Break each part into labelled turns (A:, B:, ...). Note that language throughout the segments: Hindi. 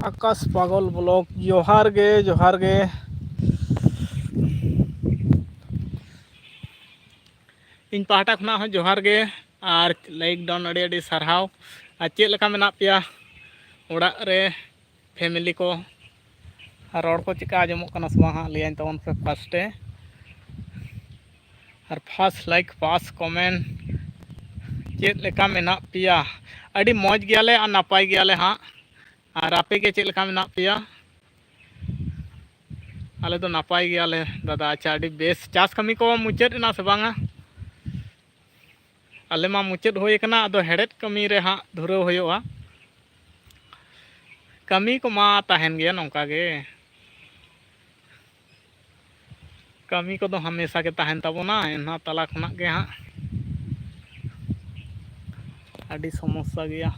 A: आकाश पागल ब्लॉग जोहार गे इन पाहटा खुना हो जोहार गे और लाइक डाउन अड़ी सारहाव और चेक लेका मेना पेया ओड़ा रे फैमिली को रोड को चिका आजमोग कना से बांग लिया तबन पे फास्टे और fast like fast comment check लेका मेना पेया अड़ी मौज गयाले और नापाय गयाले हाँ और आपे के चेक लेका मेना पेया आले तो नापाय गयाले दादा अच्छा अड़ी बेस चास कमी को मुचाद ना से बांगा आले मा मुचाद होय कना अदो हेड़ेद कमी रे हाँ धुराव होयोआ कमी को मा ताहेन गया नोंका गे कमी को तो हमेशा के ताहेन तबोना एना तला खुना के हाँ अड़ी समस्या गया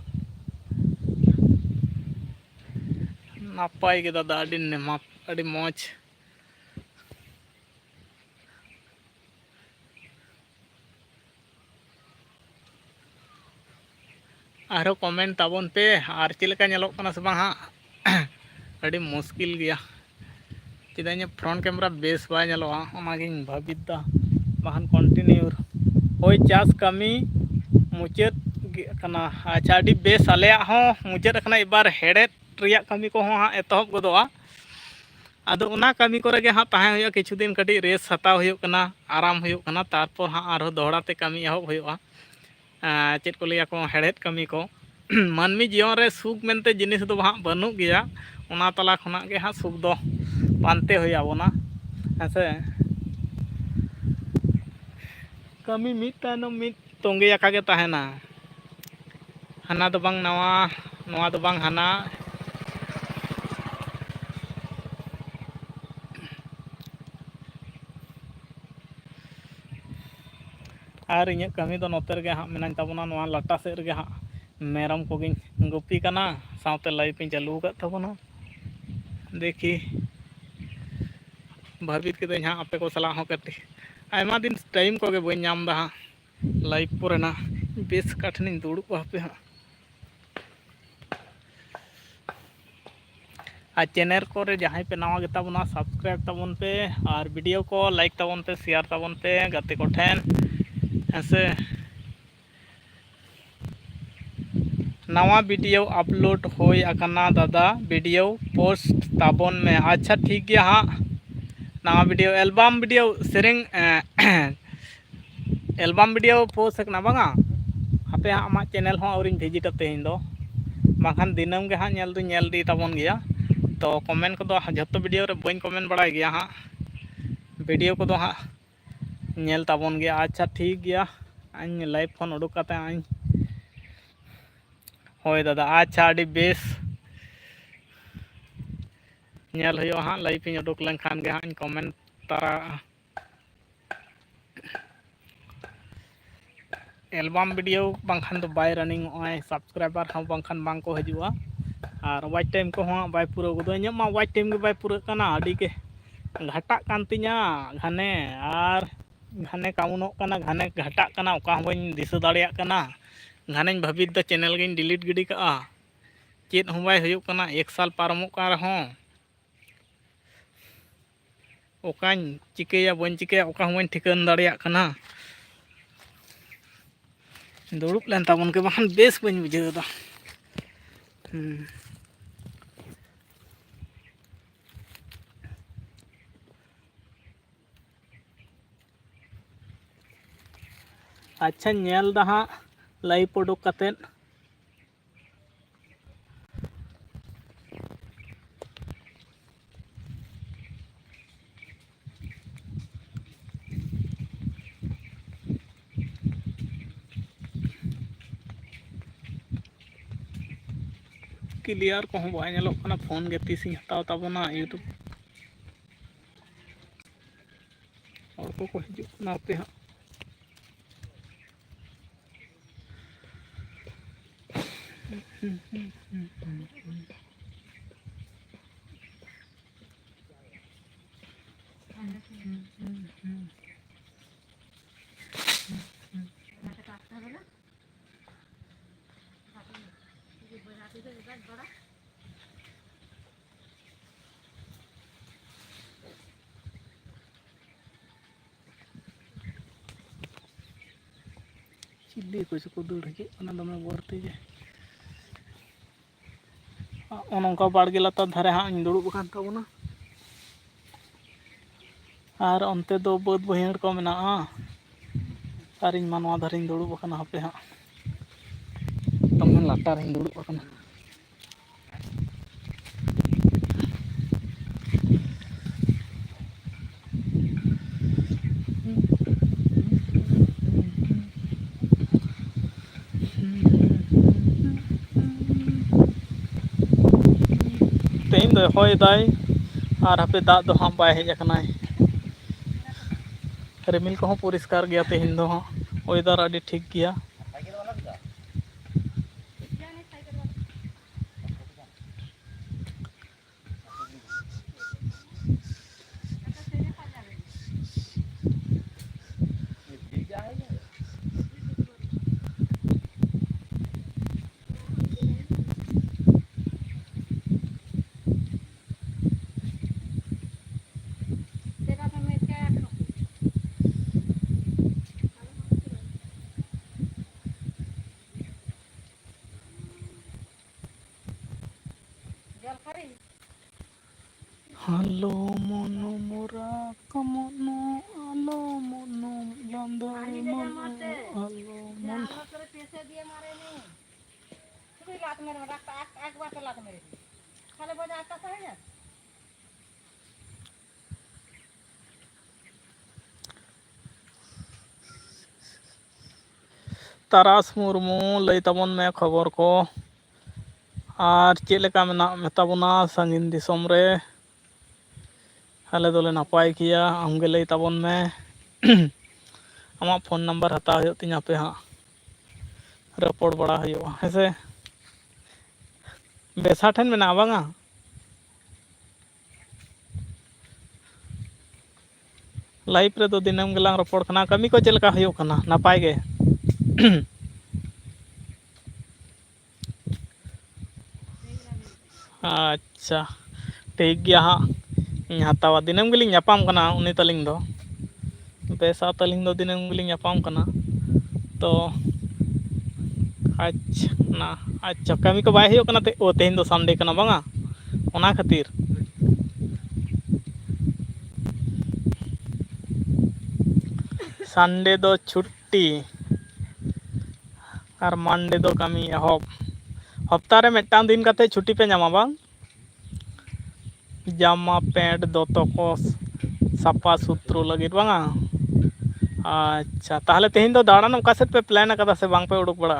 A: नापाय गे दादा अड़ी नेमा अड़ी मौज आरो कमेंट ताबन पे और चेलका नेलोग कना से बांग हाँ अड़ी मुश्किल गया चेदा इन फ्रंट कैमरा बेस बाय नेलोगा ओनागिन भाबिदा बाहन कंटिन्यू होय चास कमी मुचाद कना अच्छा अड़ी बेस आले हो मुचाद कना इबार हेड़ेद रिया कमी को हाँ एतहब गदोआ आदो उना कमी करे गे हाँ ताहे होयो किछु दिन कटी रेस हताव होयो कना आराम होयो कना तारपर हाँ आरो दोहरा ते कमी एहब होयोआ चेद को लिया को हेड़ेद कमी को मानमी जीवन रे सुख मेनते जिनिस दो हाँ बनू गया उना तला खुना गे हाँ सुख दो पानते होया बोना ऐसे कमी मिट तायनम मिट तोंगे याका गे ताहेना हाना दो बांग नवा नवा दो बांग हाना और इन कमी दो नोते गे हाँ मेना तबना नवा लाटा सेद रे हाँ मेरम को गुपी कना साउते लाइफ इन चालू कर तबना देखी भाबित के हाँ आपे को सलाह हो कटी आयमा दिन टाइम को गे बन नाम दा हाँ लाइफ पुरेना बेस काठनी दुड़ुब पे हाँ और चैनल को रे जहाँ पे नवा गे ताबना सब्सक्राइब ताबन पे और वीडियो को लाइक ताबन पे शेयर ताबन पे गाते को ठेन ऐसे नवा वीडियो अपलोड होय अकना दादा वीडियो पोस्ट ताबन में अच्छा ठीक गया हाँ नवा video album video Tsering album video post करना बांगा आपे हाँ आमा चैनल हो और विजिट तेहन दो बाखान दिनम गे हाँ नेल दो नेल दी ताबन गया तो कमेंट को दो जतो वीडियो रे बन कमेंट बड़ा गया हाँ वीडियो को दो हाँ नेल ताबन गया अच्छा ठीक गया आइन लाइव फोन उडुक काते आइन होय दादा अच्छा अड़ी बेस नेल होयो हाँ लाइव इन उडुक लेनखान गे हाँ इन कमेंट तारा एल्बम वीडियो बांखान तो बाय रनिंग ओय सब्सक्राइबर हम बांखान बांग को हजुआ और वाच टाइम को हाँ बाय पूरा गदो इन मा वाच टाइम के बाय पूरा कना अड़ी के घाटा कान तिया घाने और घाने काउनो कना घाने घाटा कना ओका बन दिसो दाड़िया कना घाने भाबित द चैनल गे डिलीट गिडी का चेद हम बाय हुयो कना 1 साल पारमो का रहो ओकान चिकेया बन चिकेया ओका बन ठिकान दाड़िया कना दुड़ुब लेन ताबन के बाहन बेस बन बुझे दा अच्छा नेल दा हाँ लाइव उडुक काते क्लियर को बाय नेलोग कना फोन गे तीसी हताव ताबना यूट्यूब और को हिजुक ना पे हाँ चिल्ली को चको दौड़ हिजुग कना दमे बरती गे ओनका बाड़गे लातार धारे हाँ इन दुड़ुब आकान ताबोना और अंते दो बाद बहियाड़ को मेनाआ और इन मा नोआ धारे दुड़ुब आकाना हापे हाँ दमे लाटार इन दुड़ुब आकाना तेन दो होय दाय और हापे दाग दो हाँ बाय हेज आकनाय रिमिल को परिष्कार गया तेहन दो हाँ वेदार आदि ठीक गया Halo mono mora kamono alo mono lando mono alo mono तारास Murmu लई तबन में खबर को और चेक लेका मेना मेताबोना सांगीन दिसोम रे आले दोले नापाय किया आमगे लई ताबन में आमा फोन नंबर हता हो तिना पे हाँ रपोड़ बड़ा हो हेसे बेसा ठेन मेना बांगा लाइफ रे दो दिनम गेलांग रपोड़ कना कमी को चेलका हो कना नापाय गे अच्छा ठीक गया हाँ इन हतावा दिनम गेलिंग ᱧᱟᱯᱟᱢ कना उनी तलिंग दो बेसा तलिंग दो दिनम गेलिंग ᱧᱟᱯᱟᱢ कना तो अच्छा ना अच्छा कमी को बाय हो कना ते ओ तेहन दो संडे कना बांगा ओना खातिर संडे दो छुट्टी और मंडे दो कमी एहब हफ्ता रे मिदटांग दिन काते छुट्टी पे नामा बांग जामा पैंट दोतो को साफा सुथरो लगे बांगा अच्छा ताहले तेहन दो दाड़ान ओका सेट पे प्लान कदा से बांग पे उडुक बड़ा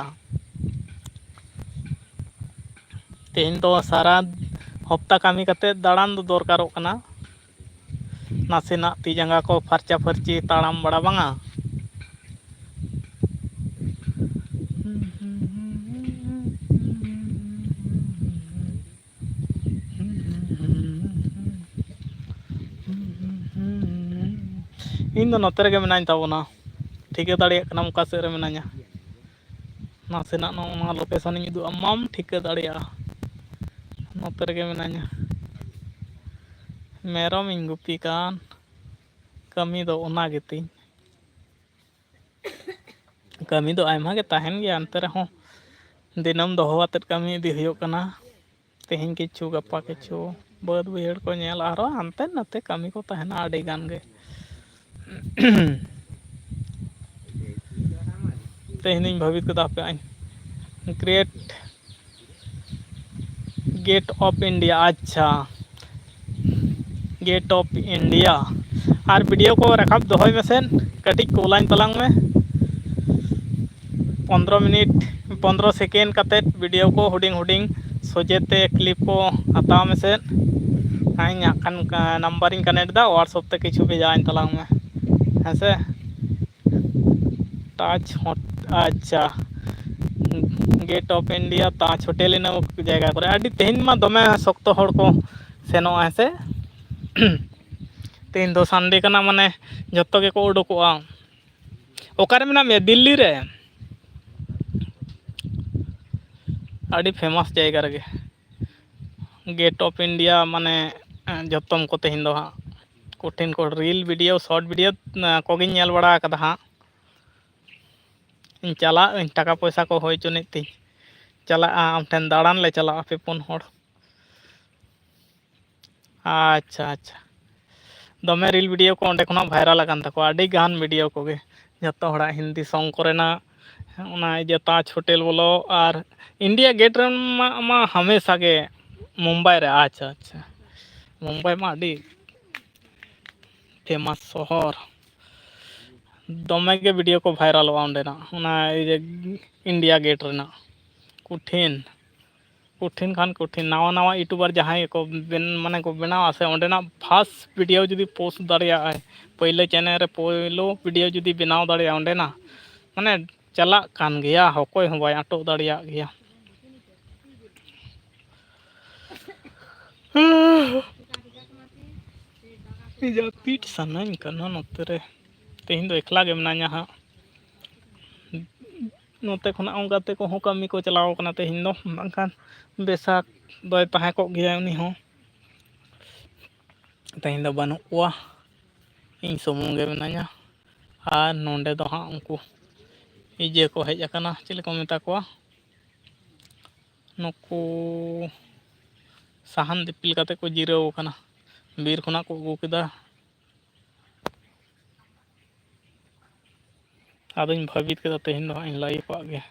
A: तेहन दो सारा हफ्ता कमी काते दाड़ान दो दरकारो कना नासेना ती जंगा को फरचा फरची ताड़ाम बड़ा बांगा इन दो नोते रे मेनाኝ ताबोना ठिके दाड़िया कना ओका सेट रे मेनाña नासेना नोना लोकेशन इन उदु अमाम ठिके दाड़िया नोते रे मेनाña मेरम इन गुपी कान कमी दो ओना गेती कमी दो आयमा गे ताहेन गे अंते रे हो दिनम दोहो आते कमी इदी हुयो कना तेहन किछु गप्पा किछु बाद बहियाड़ को नेल आरो अंते नते कमी को ताहेना आडी गान गे तेहनिन भावित कदा पे आइन ग्रेट गेट ऑफ इंडिया अच्छा गेट ऑफ इंडिया और वीडियो को रखाब दोहय मेसेन कटिक कोलाइन तलांग में 15 मिनट 15 सेकेंड कते वीडियो को हुडिंग हुडिंग सोजेते क्लिप को हताव मेसेन आइन आकन नंबर इन कनेक्ट दा व्हाट्सएप ते किछु भेजाइन तलांग में हेसे टच अच्छा gate of India Taj hotel इन जगह करे आदि तेहन मा दमे शक्त हड़ को सेनो हेसे तेहन दो संडे कना माने जत्तो के को उडुकोआ ओकारे मेना मे दिल्ली रे आदि फेमस जगह रे गेट ऑफ इंडिया माने जत्तम को तेहन दो हाँ कठिन को रील वीडियो शॉर्ट वीडियो कोगिन नेल बड़ा कदा हाँ ᱤᱧ ᱪᱟᱞᱟᱜ ᱟᱹᱧ ᱴᱟᱠᱟ ᱯᱚᱭᱥᱟ ᱠᱚ ᱦᱩᱭ ᱪᱚᱱᱤᱡ ᱛᱤᱧ ᱪᱟᱞᱟᱜᱼᱟ ᱟᱢ ᱴᱷᱮᱱ ᱫᱟᱬᱟᱱ ᱞᱮ ᱪᱟᱞᱟᱜᱼᱟ ᱯᱮ ᱯᱩᱱ ᱦᱚᱲ ᱟᱪᱪᱷᱟ ᱟᱪᱪᱷᱟ ᱫᱚᱢᱮ ᱨᱤᱞ ᱵᱷᱤᱰᱤᱭᱳ ᱠᱚ ᱚᱸᱰᱮ ᱠᱷᱚᱱᱟᱜ ᱵᱷᱟᱭᱨᱟᱞ ᱟᱠᱟᱱ ᱛᱟᱠᱚᱣᱟ ᱟᱹᱰᱤ ᱜᱟᱱ ᱵᱷᱤᱰᱤᱭᱳ ᱠᱚᱜᱮ ᱡᱚᱛᱚ ᱦᱚᱲᱟᱜ ᱦᱤᱱᱫᱤ ᱥᱚᱝ ᱠᱚᱨᱮᱱᱟᱜ ᱚᱱᱟ ᱤᱭᱟᱹ ᱛᱟᱡᱽ ᱦᱳᱴᱮᱞ ᱵᱚᱞᱚ ᱟᱨ ᱤᱱᱰᱤᱭᱟ ᱜᱮᱴ ᱨᱮ ᱢᱟ ᱦᱟᱢᱮᱥᱟ ᱜᱮ ᱢᱩᱢᱵᱟᱭ ᱨᱮ ᱟᱪᱪᱷᱟ ᱟᱪᱪᱷᱟ ᱢᱩᱢᱵᱟᱭ ᱢᱟ ᱟᱹᱰᱤ ᱯᱷᱮᱢᱟᱥ ᱥᱚᱦᱚᱨ ᱫᱚᱢᱮ ᱜᱮ ᱵᱷᱤᱰᱤᱭᱳ ᱠᱚ ᱵᱷᱟᱭᱨᱟᱞᱚᱜᱼᱟ ᱚᱸᱰᱮᱱᱟᱜ ᱚᱱᱟ ᱤᱭᱟᱹ ᱤᱱᱰᱤᱭᱟ ᱜᱮᱴ ᱨᱮᱱᱟᱜ ᱠᱚᱴᱷᱤᱱ ᱠᱷᱟᱱ ᱠᱚᱴᱷᱤᱱ ᱱᱟᱣᱟ ᱱᱟᱣᱟ ᱤᱭᱩᱴᱩᱵᱟᱨ ᱡᱟᱦᱟᱸᱭ ᱠᱚ ᱢᱟᱱᱮ ᱠᱚ ᱵᱮᱱᱟᱣᱟ ᱥᱮ ᱚᱸᱰᱮᱱᱟᱜ ᱯᱷᱟᱥᱴ ᱵᱷᱤᱰᱤᱭᱳ ᱡᱩᱫᱤ ᱯᱳᱥᱴ ᱫᱟᱲᱮᱭᱟᱜᱼᱟᱭ ᱯᱳᱭᱞᱳ ᱪᱮᱱᱮᱞ ᱨᱮ ᱯᱳᱭᱞᱳ ᱵᱷᱤᱰᱤᱭᱳ ᱡᱩᱫᱤ ᱵᱮᱱᱟᱣ ᱫᱟᱲᱮᱭᱟᱜᱼᱟ ᱚᱸᱰᱮᱱᱟᱜ ᱢᱟᱱᱮ ᱪᱟᱞᱟᱜ ᱠᱟᱱ ᱜᱮᱭᱟ ᱚᱠᱚᱭ ᱦᱚᱸ ᱵᱟᱭ ᱟᱴᱚᱠ ᱫᱟᱲᱮᱭᱟᱜ ᱜᱮᱭᱟ ᱡᱟᱹᱯᱤᱫ ᱥᱟᱱᱟᱧ ᱠᱟᱱᱟ ᱱᱚᱛᱮ ᱨᱮ ᱛᱮᱦᱮᱧ ᱫᱚ ᱮᱠᱞᱟ ᱜᱮ ᱢᱤᱱᱟᱹᱧᱟ ᱦᱟᱸᱜ ᱱᱚᱛᱮ ᱠᱷᱚᱱᱟᱜ ᱜᱟᱛᱮ ᱠᱚᱦᱚᱸ ᱠᱟᱹᱢᱤ ᱠᱚ ᱪᱟᱞᱟᱣ ᱠᱟᱱᱟ ᱛᱮᱦᱮᱧ ᱫᱚ ᱵᱟᱝᱠᱷᱟᱱ ᱵᱮᱥᱟᱠ ᱫᱚᱭ ᱛᱟᱦᱮᱸ ᱠᱚᱜ ᱜᱮᱭᱟ ᱩᱱᱤ ᱦᱚᱸ ᱛᱮᱦᱮᱧ ᱫᱚ ᱵᱟᱹᱱᱩᱜ ᱠᱚᱣᱟ ᱤᱧ ᱥᱩᱢᱩᱝ ᱜᱮ ᱢᱤᱱᱟᱹᱧᱟ ᱟᱨ ᱱᱚᱸᱰᱮ ᱫᱚ ᱦᱟᱸᱜ ᱩᱱᱠᱩ ᱤᱭᱟᱹ ᱠᱚ ᱦᱮᱡ ᱟᱠᱟᱱᱟ ᱪᱤᱞᱤ ᱠᱚ ᱢᱮᱛᱟ ᱠᱚᱣᱟ ᱱᱩᱠᱩ ᱥᱟᱦᱟᱱ ᱫᱤᱯᱤᱞ ᱠᱟᱛᱮ ᱠᱚ ᱡᱤᱨᱟᱹᱣ ᱟᱠᱟᱱᱟ ᱵᱤᱨ ᱠᱷᱚᱱᱟᱜ ᱠᱚ ᱟᱹᱜᱩ ᱠᱮᱫᱟ ᱟᱫᱚᱧ ᱵᱷᱟᱹᱵᱤᱛ ᱠᱮᱫᱟ ᱛᱮᱦᱮᱧ ᱫᱚ ᱦᱟᱸᱜ ᱤᱧ ᱞᱟᱭᱤᱵᱷ ᱟᱜ ᱜᱮ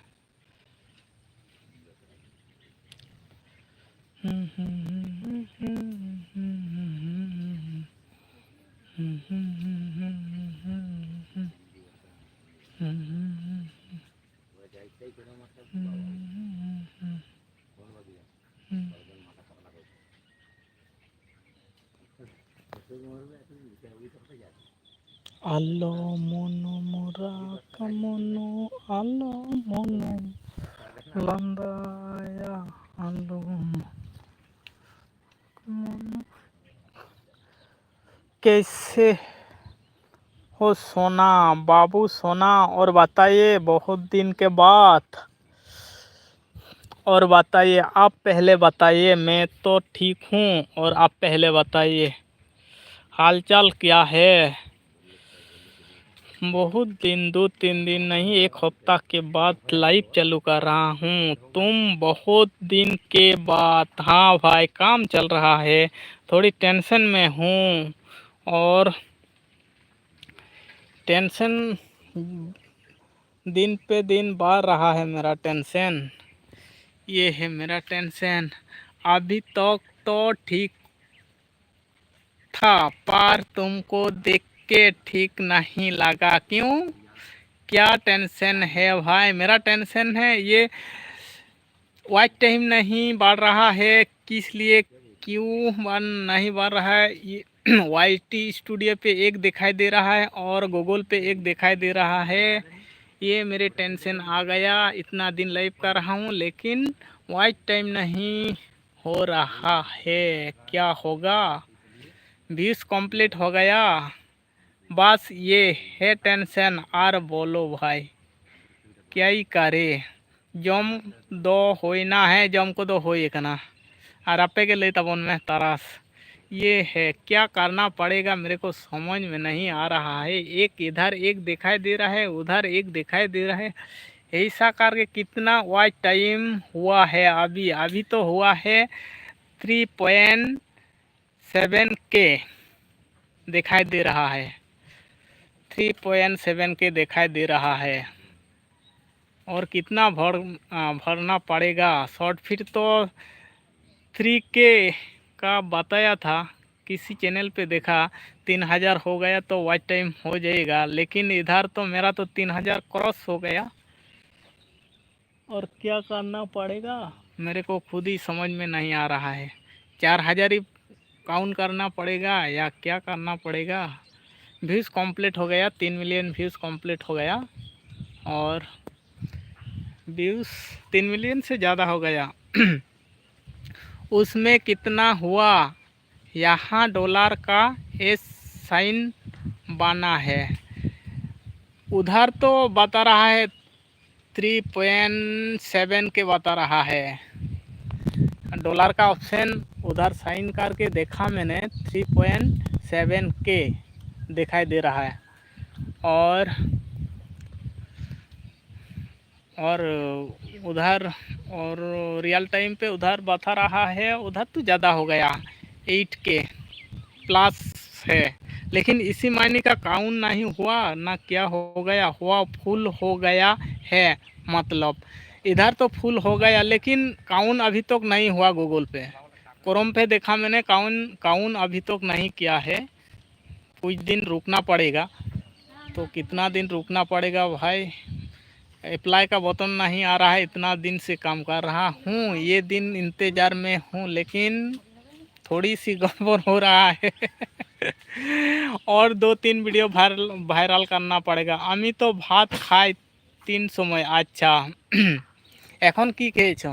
A: আলো মনোমরা কামনো আলো মনো লন্দায়া আলো মনো कैसे हो सोना बाबू सोना और बताइए बहुत दिन के बाद और बताइए आप पहले बताइए मैं तो ठीक हूँ और आप पहले बताइए हालचाल क्या है बहुत दिन 2-3 दिन नहीं एक हफ्ता के बाद लाइव चालू कर रहा हूँ तुम बहुत दिन के बाद हाँ भाई काम चल रहा है थोड़ी टेंशन में हूँ और टेंशन दिन पे दिन बढ़ रहा है मेरा टेंशन ये है मेरा टेंशन अभी तक तो ठीक था पर तुमको देख के ठीक नहीं लगा क्यों क्या टेंशन है भाई मेरा टेंशन है ये वॉच टाइम नहीं बढ़ रहा है किस लिए क्यों नहीं बढ़ रहा है ये YT स्टूडियो पे एक दिखाई दे रहा है और गूगल पे एक दिखाई दे रहा है ये मेरे टेंशन आ गया इतना दिन लाइव कर रहा हूँ लेकिन वॉच टाइम नहीं हो रहा है क्या होगा व्यूज़ कंप्लीट हो गया बस ये है टेंशन और बोलो भाई क्या ही करे जम दो होना है जम को दो होए कना और आपे के लिए तब में तरास ये है क्या करना पड़ेगा मेरे को समझ में नहीं आ रहा है एक इधर एक दिखाई दे रहा है उधर एक दिखाई दे रहा है ऐसा करके कितना वॉच टाइम हुआ है अभी अभी तो हुआ है 3.7K दिखाई दे रहा है 3.7K दिखाई दे रहा है और कितना भरना पड़ेगा शॉर्ट फिट तो 3K का बताया था किसी चैनल पे देखा 3000 हो गया तो वॉच टाइम हो जाएगा लेकिन इधर तो मेरा तो 3000 क्रॉस हो गया और क्या करना पड़ेगा मेरे को खुद ही समझ में नहीं आ रहा है 4000 ही काउंट करना पड़ेगा या क्या करना पड़ेगा व्यूज़ कंप्लीट हो गया 3 मिलियन व्यूज़ कंप्लीट हो गया और व्यूज़ 3 मिलियन से ज़्यादा हो गया उसमें कितना हुआ यहाँ डॉलर का एस साइन बना है उधर तो बता रहा है 3.7 के बता रहा है डॉलर का ऑप्शन उधर साइन करके देखा मैंने 3.7K दिखाई दे रहा है और और उधर और रियल टाइम पे उधर बता रहा है, उधर तो ज़्यादा हो गया 8K प्लस है, लेकिन इसी महीने का काउंट नहीं हुआ ना, क्या हो गया हुआ, फुल हो गया है। मतलब इधर तो फुल हो गया लेकिन काउंट अभी तक नहीं हुआ। गूगल पे क्रोम पे देखा मैंने, काउंट अभी तक नहीं किया है, कुछ दिन रुकना पड़ेगा। तो कितना दिन रुकना पड़ेगा भाई, अप्लाई का बटन नहीं आ रहा है, इतना दिन से काम कर रहा हूँ, ये दिन इंतज़ार में हूँ, लेकिन थोड़ी सी गड़बड़ हो रहा है। और 2-3 वीडियो वायरल करना पड़ेगा। আমি তো ভাত খাই 3 সময়। अच्छा এখন কি খেয়েছো?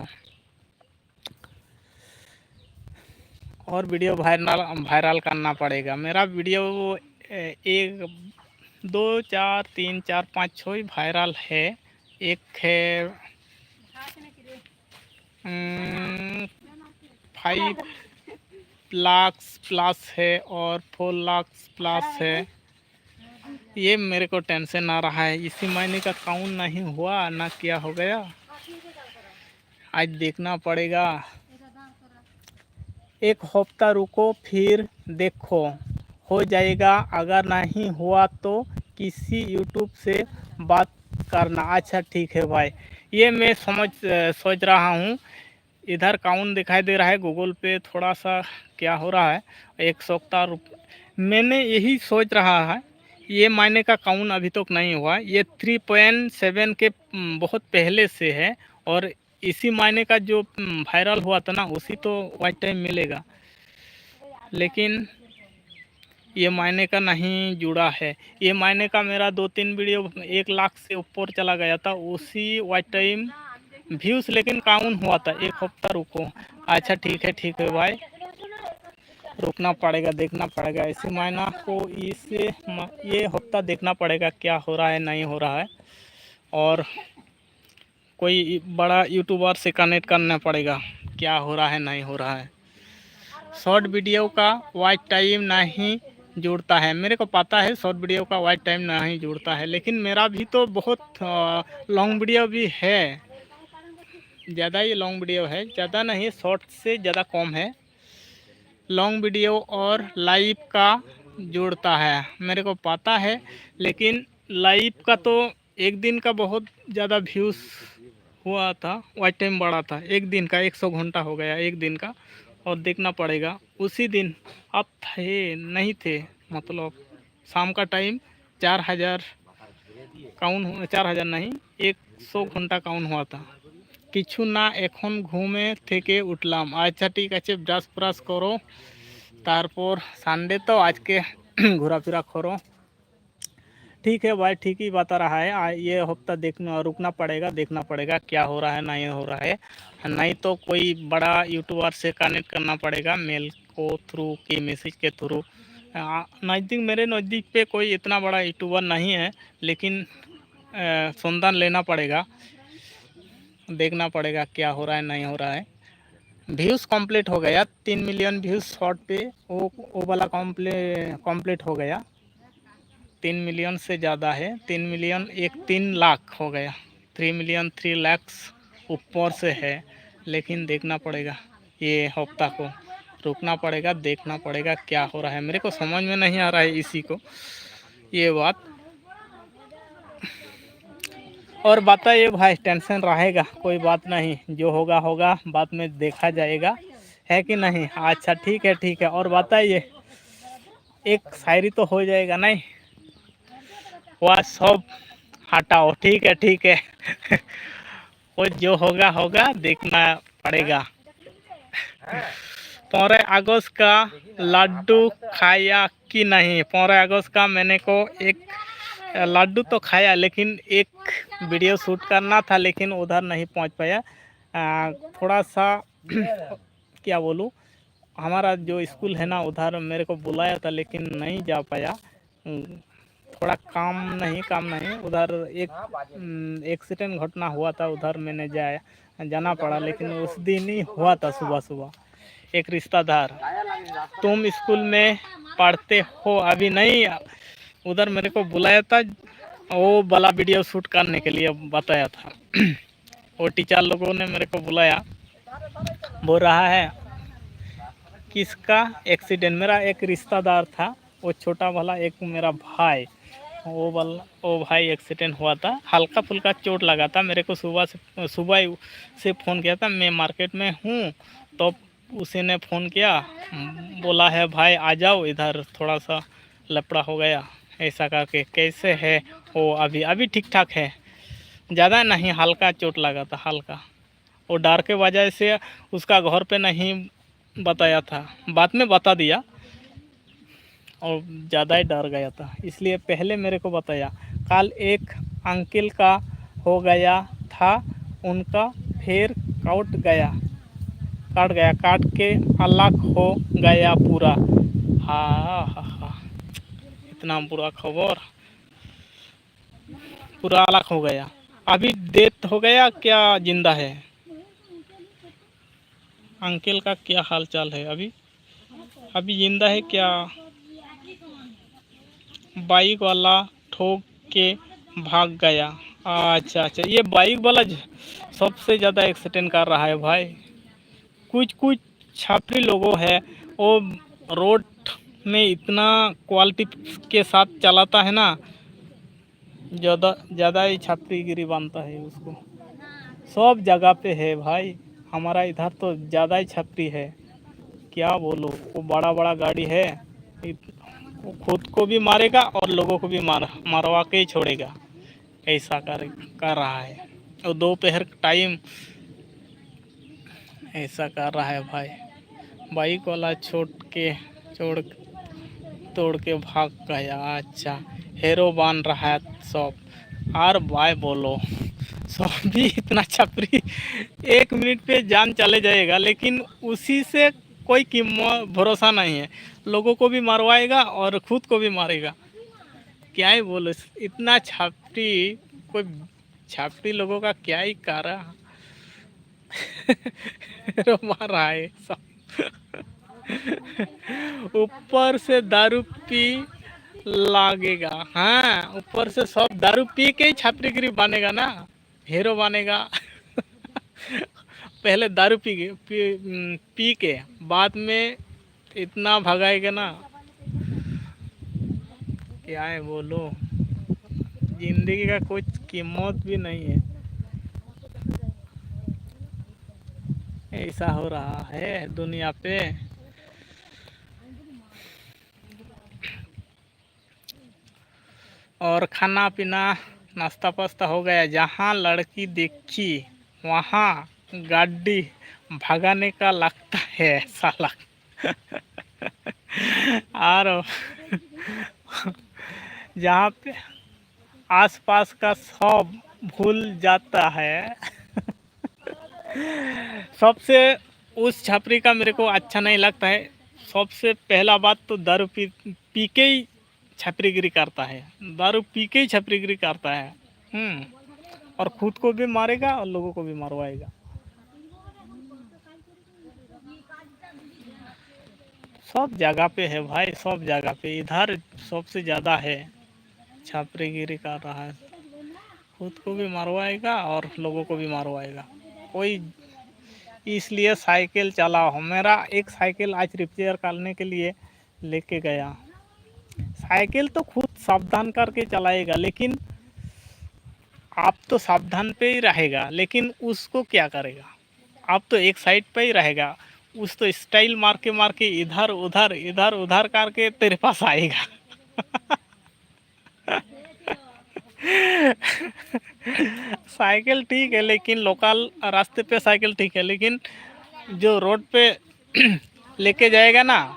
A: और वीडियो वायरल करना पड़ेगा। मेरा वीडियो 1 2 4 3 4 5 6 वायरल है। एक है 5 लाख प्लस है और 4 लाख प्लस है। ये मेरे को टेंशन आ रहा है, इसी महीने का काउंट नहीं हुआ ना, क्या हो गया, आज देखना पड़ेगा। एक हफ्ता रुको फिर देखो, हो जाएगा। अगर नहीं हुआ तो किसी यूट्यूब से बात करना। अच्छा ठीक है भाई, ये मैं सोच रहा हूँ। इधर काउंट दिखाई दे रहा है गूगल पे, थोड़ा सा क्या हो रहा है, 170 मैंने यही सोच रहा है, ये महीने का काउंट अभी तक नहीं हुआ। ये 3.7 के बहुत पहले से है, और इसी महीने का जो वायरल हुआ था ना, उसी तो वाइट टाइम मिलेगा, लेकिन ये महीने का नहीं जुड़ा है। ये महीने का मेरा 2-3 वीडियो 1 लाख से ऊपर चला गया था, उसी वाइट टाइम व्यूज़, लेकिन काउंट हुआ था। एक हफ्ता रुको। अच्छा ठीक है भाई, रुकना पड़ेगा, देखना पड़ेगा इसी महीना को, ये हफ्ता देखना पड़ेगा क्या हो रहा है नहीं हो रहा है, और कोई बड़ा यूट्यूबर से कनेक्ट करना पड़ेगा क्या हो रहा है नहीं हो रहा है। शॉर्ट वीडियो का वाइट टाइम नहीं जुड़ता है, मेरे को पता है शॉर्ट वीडियो का वाइट टाइम नहीं जुड़ता है, लेकिन मेरा भी तो बहुत लॉन्ग वीडियो भी है, ज़्यादा ही लॉन्ग वीडियो है, ज़्यादा नहीं, शॉर्ट से ज़्यादा कम है। लॉन्ग वीडियो और लाइव का जुड़ता है, मेरे को पता है, लेकिन लाइव का तो एक दिन का बहुत ज़्यादा व्यूज़ हुआ था, वाइट टाइम बढ़ा था, एक दिन का 100 घंटा हो गया एक दिन का, और देखना पड़ेगा उसी दिन आप थे नहीं थे, मतलब शाम का टाइम 4000 काउंट, 4000 नहीं, 100 घंटा काउंट हुआ था। কিছু না, এখন ঘুমে থেকে উঠলাম। আচ্ছা ঠিক আছে, ব্রাশ ব্রাশ করো, তারপর সানডে तो आज के घोरा-फिरा करो। ठीक है भाई, ठीक ही बता रहा है। ये हफ्ता देखना रुकना पड़ेगा, देखना पड़ेगा क्या हो रहा है नहीं हो रहा है, नहीं तो कोई बड़ा यूट्यूबर से कनेक्ट करना पड़ेगा, मेल को थ्रू की मैसेज के थ्रू। नज़दीक, मेरे नज़दीक पे कोई इतना बड़ा यूट्यूबर नहीं है, लेकिन संधान लेना पड़ेगा, देखना पड़ेगा क्या हो रहा है नहीं हो रहा है। व्यूज़ कंप्लीट हो गया, 3 मिलियन व्यूज़ शॉर्ट पे, वो वाला कंप्लीट हो गया। 3 मिलियन से ज़्यादा है, 3 मिलियन 3 लाख हो गया, 3 मिलियन 3 लाख ऊपर से है, लेकिन देखना पड़ेगा, ये हफ्ता को रुकना पड़ेगा, देखना पड़ेगा क्या हो रहा है। मेरे को समझ में नहीं आ रहा है इसी को, ये बात। और बताइए भाई, टेंशन रहेगा, कोई बात नहीं, जो होगा होगा, बाद में देखा जाएगा, है कि नहीं। अच्छा ठीक है। और बताइए, एक शायरी तो हो जाएगा नहीं, वह सब हटाओ, ठीक है। वो जो होगा होगा, देखना पड़ेगा। 15 अगस्त का लड्डू खाया कि नहीं? 15 अगस्त का मैंने को एक लड्डू तो खाया, लेकिन एक वीडियो शूट करना था, लेकिन उधर नहीं पहुंच पाया। थोड़ा सा क्या बोलूँ, हमारा जो स्कूल है ना, उधर मेरे को बुलाया था, लेकिन नहीं जा पाया। थोड़ा काम नहीं, उधर एक एक्सीडेंट घटना हुआ था, उधर मैंने जाना पड़ा, लेकिन उस दिन ही हुआ था सुबह। एक रिश्तेदार, तुम स्कूल में पढ़ते हो? अभी नहीं, उधर मेरे को बुलाया था, वो वाला वीडियो शूट करने के लिए बताया था। वो टीचर लोगों ने मेरे को बुलाया, बोल रहा है किसका एक्सीडेंट, मेरा एक रिश्तेदार था, वो छोटा वाला एक मेरा भाई, वो भाई एक्सीडेंट हुआ था, हल्का फुल्का चोट लगा था। मेरे को सुबह से फ़ोन किया था, मैं मार्केट में हूँ, तो उसी ने फ़ोन किया, बोला है भाई आ जाओ इधर, थोड़ा सा लफड़ा हो गया, ऐसा करके। कैसे है वो? अभी अभी ठीक ठाक है, ज़्यादा नहीं, हल्का चोट लगा था, हल्का। वो डर के वजह से उसका घर पे नहीं बताया था, बाद में बता दिया, और ज़्यादा ही डर गया था, इसलिए पहले मेरे को बताया। कल एक अंकल का हो गया था, उनका फिर काट के अलग हो गया पूरा। हाँ हाँ हाँ, इतना बुरा खबर, पूरा अलग हो गया। अभी डेथ हो गया क्या जिंदा है? अंकल का क्या हाल चाल है? अभी जिंदा है क्या? बाइक वाला ठोक के भाग गया। अच्छा अच्छा, ये बाइक वाला सबसे ज़्यादा एक्सीडेंट कर रहा है भाई। कुछ कुछ छात्री लोगों है, वो रोड में इतना क्वालिटी के साथ चलाता है ना, ज़्यादा ही छात्रीगिरी बनता है उसको। सब जगह पे है भाई, हमारा इधर तो ज़्यादा ही छात्री है, क्या बोलो। वो बड़ा बड़ा गाड़ी है, वो खुद को भी मारेगा और लोगों को भी मारवा के ही छोड़ेगा, ऐसा कर रहा है। और दोपहर टाइम ऐसा कर रहा है भाई। बाइक वाला छोड़ तोड़ के भाग गया। अच्छा, हीरो बन रहा है सब। और भाई बोलो, सब भी इतना छपरी, 1 मिनट पे जान चले जाएगा, लेकिन उसी से कोई कीमत भरोसा नहीं है, लोगों को भी मारवाएगा और खुद को भी मारेगा। क्या ही बोलो, इतना छापटी, कोई छापटी लोगों का क्या ही कारा मार रहा है सब। ऊपर से दारू पी लागेगा, हाँ, ऊपर से सब दारू पी के ही छात्रीगिरी बनेगा ना, हीरो बनेगा। पहले दारू पी के बाद में इतना भगाएगा ना, क्या है बोलो, जिंदगी का कुछ कीमत भी नहीं है। ऐसा हो रहा है दुनिया पे। और खाना पीना नाश्ता पास्ता हो गया, जहाँ लड़की देखी वहाँ गाड़ी भगाने का लगता है साला। और जहाँ पे आसपास का सब भूल जाता है। सबसे उस छपरी का मेरे को अच्छा नहीं लगता है। सबसे पहला बात तो दारू पी के ही छपरीगिरी करता है, दारू पी के ही छपरीगिरी करता है। और खुद को भी मारेगा और लोगों को भी मारवाएगा। सब जगह पे है भाई, सब जगह पे, इधर सबसे ज़्यादा है, छापरीगिरी कर रहा है, खुद को भी मारवाएगा और लोगों को भी मारवाएगा। कोई, इसलिए साइकिल चलाओ। मेरा एक साइकिल आज रिपेयर करने के लिए लेके गया। साइकिल तो खुद सावधान करके चलाएगा, लेकिन आप तो सावधान पे ही रहेगा, लेकिन उसको क्या करेगा? आप तो एक साइड पे ही रहेगा, उस तो स्टाइल मार के इधर उधर करके तेरे पास आएगा। साइकिल ठीक है, लेकिन लोकल रास्ते पे साइकिल ठीक है, लेकिन जो रोड पे लेके जाएगा ना,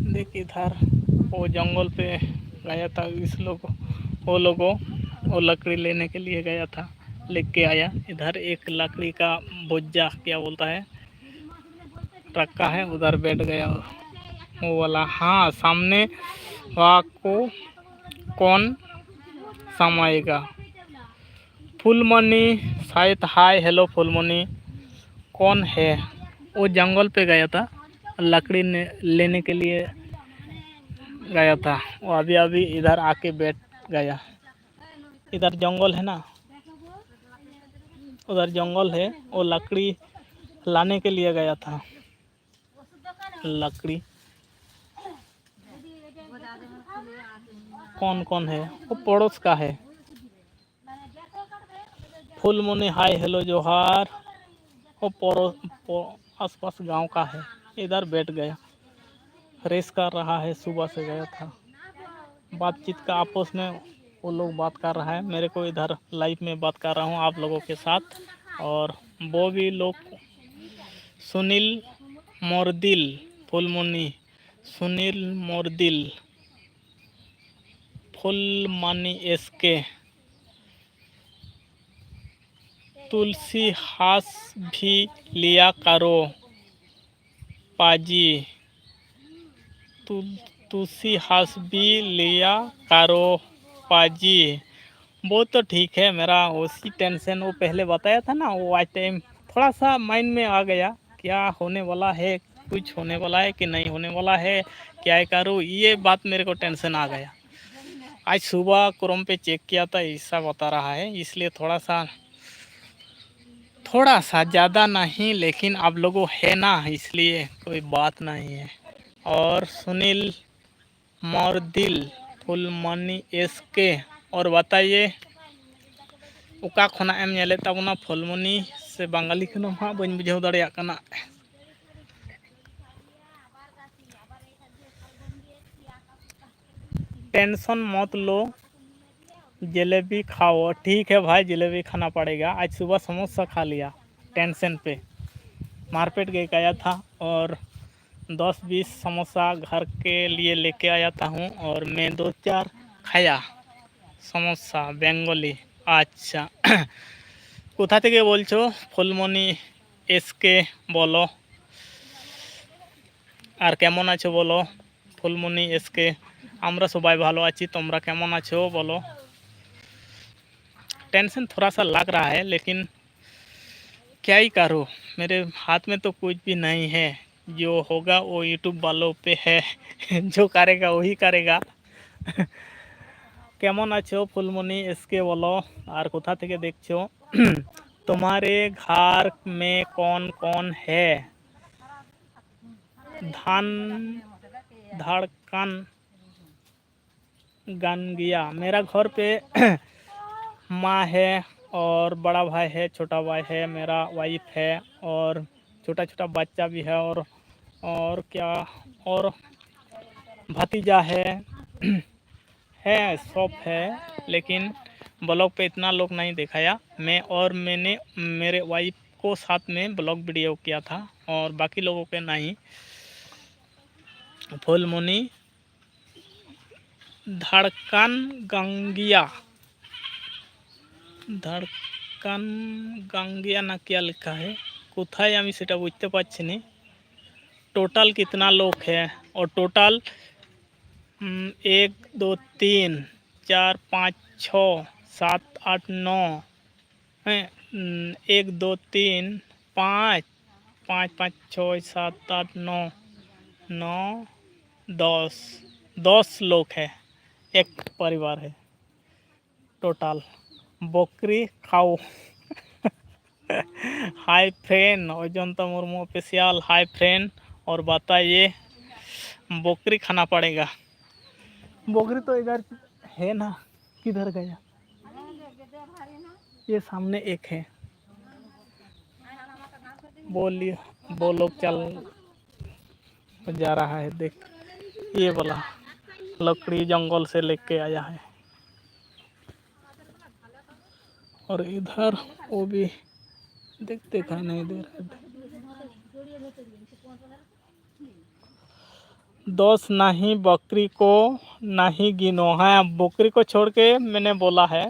A: देख इधर वो जंगल पे गया था, वो लकड़ी लेने के लिए गया था, लेके आया। इधर एक लकड़ी का बोझा क्या बोलता है, रखा है, उधर बैठ गया वो वाला। हाँ, सामने वहाँ को कौन समाएगा? फुलमनी शायद। हाय हेलो फुलमनी, कौन है वो जंगल पे गया था, लकड़ी लेने के लिए गया था। वो अभी अभी इधर आके बैठ गया। इधर जंगल है ना, उधर जंगल है, वो लकड़ी लाने के लिए गया था। लकड़ी कौन कौन है? वो पड़ोस का है। फुलमुनी हाय हेलो जोहार। वो आसपास गांव का है। इधर बैठ गया, रेस कर रहा है, सुबह से गया था। बातचीत का आपस में वो लोग बात कर रहा है। मेरे को इधर लाइव में बात कर रहा हूँ आप लोगों के साथ। और वो भी लोग सुनील मोरदिल, फुलमुनी सुनील मोरदिल, फुलमनी एसके, तुलसी हास भी लिया करो पाजी, तुलसी हास भी लिया करो पाजी। वो तो ठीक है, मेरा उसी टेंशन वो पहले बताया था ना, वो आज टाइम थोड़ा सा माइंड में आ गया, क्या होने वाला है, कुछ होने वाला है कि नहीं होने वाला है, क्या करूँ, ये बात मेरे को टेंशन आ गया। आज सुबह क्रोम पे चेक किया था, ऐसा बता रहा है, इसलिए थोड़ा सा ज़्यादा नहीं, लेकिन आप लोगों है ना, इसलिए कोई बात नहीं है। और सुनील मोरदिल, फुलमनी एसके, और बताइए उका खोना एम नेले ताबुना फुलमनी से बंगाली खनो हाँ बन बुझाव दाड़ेयाग कना। टेंशन मत लो, जलेबी खाओ। ठीक है भाई, जलेबी खाना पड़ेगा। आज सुबह समोसा खा लिया टेंशन पे, मार्केट गया था और 10-20 समोसा घर के लिए लेके आया था हूँ, और मैं 2-4 खाया समोसा बेंगली। अच्छा কোথা থেকে বলছো? ফুলমনি এসকে বলো। আর কেমন আছো বলো? ফুলমনি এসকে আমরা সবাই ভালো আছি, তোমরা কেমন আছো बोलो। टेंशन थोड़ा सा लग रहा है, लेकिन क्या ही करूँ, मेरे हाथ में तो कुछ भी नहीं है। जो होगा वो यूट्यूब वालों पे है जो करेगा वही करेगा। কেমন আছো ফুলমনি এসকে বলো, আর কোথা থেকে দেখছো? तुम्हारे घर में कौन कौन है? धान धड़कन गंगिया, मेरा घर पे माँ है और बड़ा भाई है, छोटा भाई है, मेरा वाइफ है, और छोटा छोटा बच्चा भी है, और क्या, और भतीजा है है सब है, लेकिन ब्लॉग पे इतना लोग नहीं दिखाया। मैंने मेरे वाइफ को साथ में ब्लॉग वीडियो किया था, और बाकी लोगों के नहीं। फुलमुनी धड़कन गंगिया, धड़कन गंगिया ना क्या लिखा है, कोथाय आमी सेटा बुझते पारछि ना। टोटल कितना लोग है? और टोटल 1 2 3 4 5 6 7 8 9 है। 1 2 3 5 5 5 6 7 8 9 9 10 लोग है, एक परिवार है टोटल। बकरी खाओ। Hi friend Ajanta Murmu official, hi friend. और बताइए, बकरी खाना पड़ेगा। बकरी तो इधर है ना, किधर गया? ये सामने एक है, बोलिए, वो लोग चल जा रहा है, देख ये वाला लकड़ी जंगल से लेके आया है। और इधर वो भी देखते दिखाई नहीं दे रहा। 10 नहीं, बकरी को नहीं गिनो है, बकरी को छोड़ के मैंने बोला है।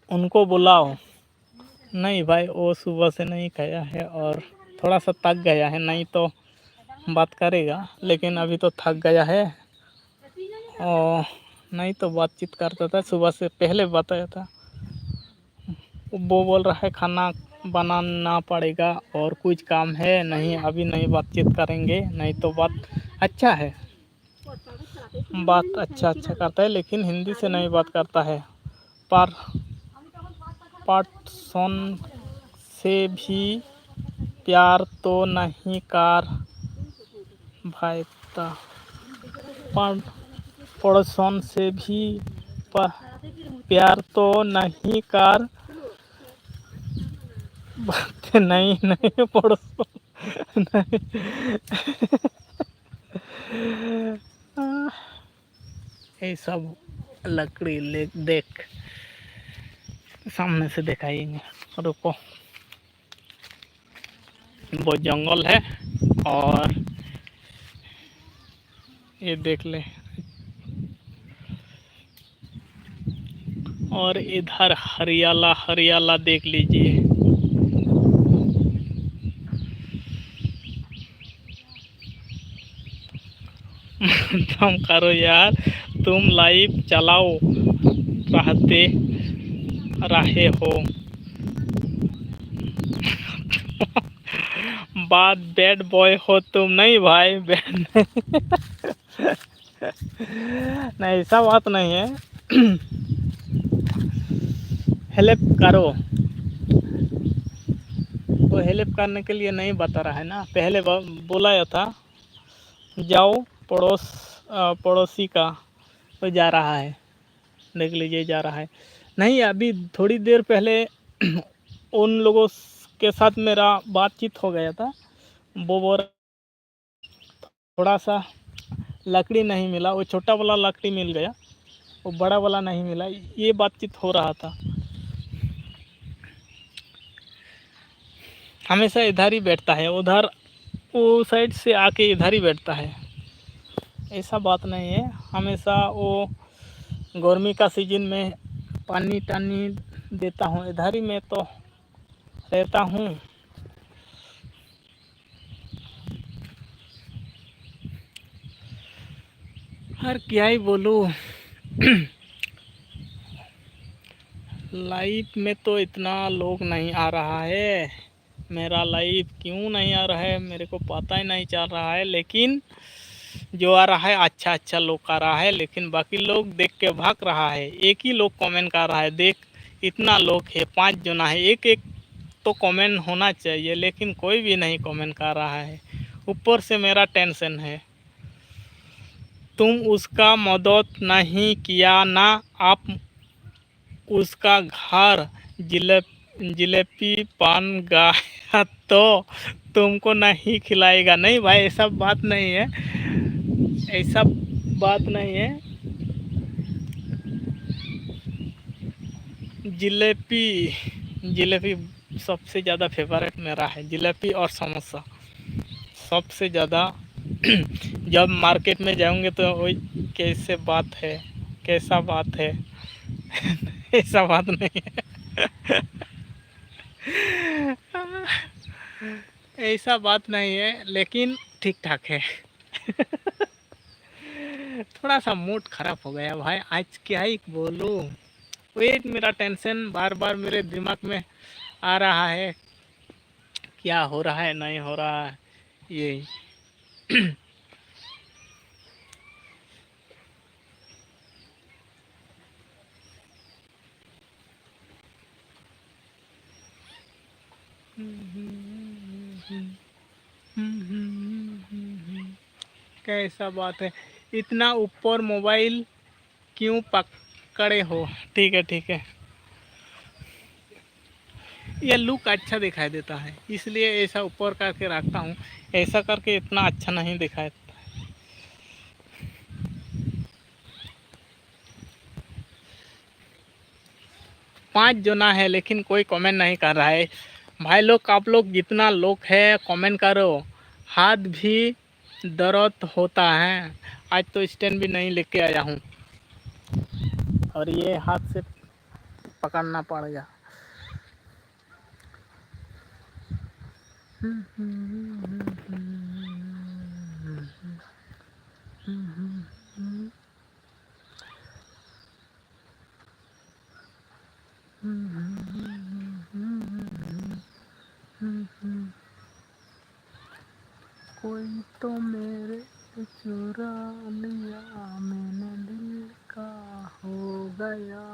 A: उनको बुलाओ। नहीं भाई, वो सुबह से नहीं खाया है और थोड़ा सा थक गया है, नहीं तो बात करेगा, लेकिन अभी तो थक गया है और नहीं तो बातचीत करता था। सुबह से पहले बताया था, वो बोल रहा है खाना बनाना पड़ेगा और कुछ काम है नहीं, अभी नहीं बातचीत करेंगे, नहीं तो बात अच्छा है, बात अच्छा करता है लेकिन हिंदी से नहीं बात करता है। पर पार्टसन से भी प्यार तो नहीं कर भाईता, पड़ोसन से भी प्यार तो नहीं कर बात नहीं पड़ोसन नहीं। ये सब लकड़ी ले देख सामने से दिखाएंगे, रुको। वो जंगल है और ये देख ले, और इधर हरियाला हरियाला देख लीजिए। तुम करो यार, तुम लाइव चलाओ रहते रहे हो। बात बैड बॉय हो तुम, नहीं भाई बैड नहीं। नहीं ऐसा बात नहीं है। हेल्प करो, वो हेल्प करने के लिए नहीं बता रहा है ना, पहले बोला था जाओ पड़ोसी का, वो जा रहा है, देख लीजिए जा रहा है। नहीं अभी थोड़ी देर पहले उन लोगों के साथ मेरा बातचीत हो गया था, वो बोल थोड़ा सा लकड़ी नहीं मिला, वो छोटा वाला लकड़ी मिल गया, वो बड़ा वाला नहीं मिला, ये बातचीत हो रहा था। हमेशा इधर ही बैठता है, उधर वो साइड से आके इधर ही बैठता है, ऐसा बात नहीं है। हमेशा वो गर्मी का सीजन में पानी टानी देता हूँ, इधर ही मैं तो रहता हूँ। हर क्या ही बोलूँ। लाइव में तो इतना लोग नहीं आ रहा है, मेरा लाइव क्यों नहीं आ रहा है मेरे को पता ही नहीं चल रहा है, लेकिन जो आ रहा है अच्छा अच्छा लोग आ रहा है, लेकिन बाकी लोग देख के भाग रहा है। एक ही लोग कमेंट कर रहा है, देख इतना लोग है, 5 जना है, एक एक तो कमेंट होना चाहिए, लेकिन कोई भी नहीं कमेंट कर रहा है। ऊपर से मेरा टेंशन है, तुम उसका मदद नहीं किया ना, आप उसका घर जिलेबी पान गया तो तुमको नहीं खिलाएगा। नहीं भाई ऐसा बात नहीं है, ऐसा बात नहीं है। जिलेबी सबसे ज़्यादा फेवरेट मेरा है, जिलेबी और समोसा सबसे ज़्यादा। जब मार्केट में जाऊंगे तो वही कैसे बात है, कैसा बात है। ऐसा बात नहीं है। ऐसा बात नहीं है, लेकिन ठीक ठाक है। थोड़ा सा मूड खराब हो गया भाई आज, क्या ही बोलूँ। वेट मेरा टेंशन बार बार मेरे दिमाग में आ रहा है, क्या हो रहा है नहीं हो रहा है ये। कैसा बात है, इतना ऊपर मोबाइल क्यों पकड़े हो। ठीक है ठीक है, यह लुक अच्छा दिखाई देता है इसलिए ऐसा ऊपर करके रखता हूँ, ऐसा करके इतना अच्छा नहीं दिखाई। 5 जना है लेकिन कोई कमेंट नहीं कर रहा है। भाई लोग आप लोग जितना लोग है कमेंट करो, हाथ भी दर्द होता है। आज तो स्टैंड भी नहीं लेके आया हूँ और ये हाथ से पकड़ना पड़ेगा। कोई तो मेरे चुरा लिया, मैंने दिल का हो गया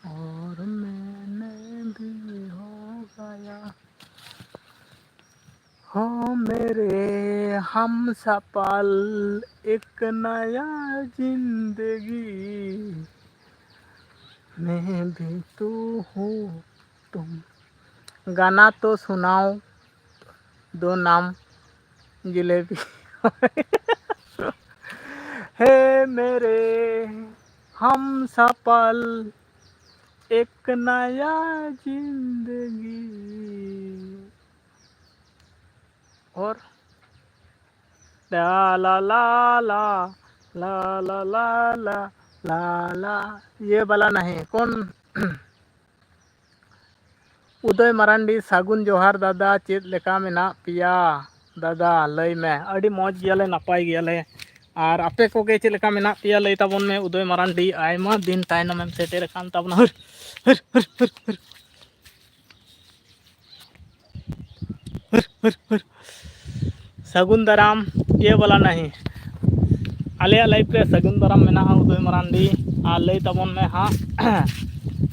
A: और मैंने भी हो गया। हो मेरे हम सपल एक नया जिंदगी, मैं भी तू हूँ तुम। गाना तो सुनाओ, दो नाम जलेबी। हे मेरे हम सपल एक नया जिंदगी। और ला ला ला ला ला ला ला ला ला ला, ये वाला नहीं। कौन? उदय मरांडी सागुन जोहार दादा, चेद लेका मेना पिया दादा लय में। अड़ी मौज गियाले, नपाय गियाले। और आपे कोगे चेद लेका मेना पिया लय ताबोन में। उदय मरांडी आयमा दिन तायनम एम सेटेर कान ताबोना। हर हर हर हर हर हर हर हर। सागुन दाराम ये वाला नहीं। आले लाइफ रे सागुन दाराम मेना उदय मरांडी। आ लय ताबोन में हाँ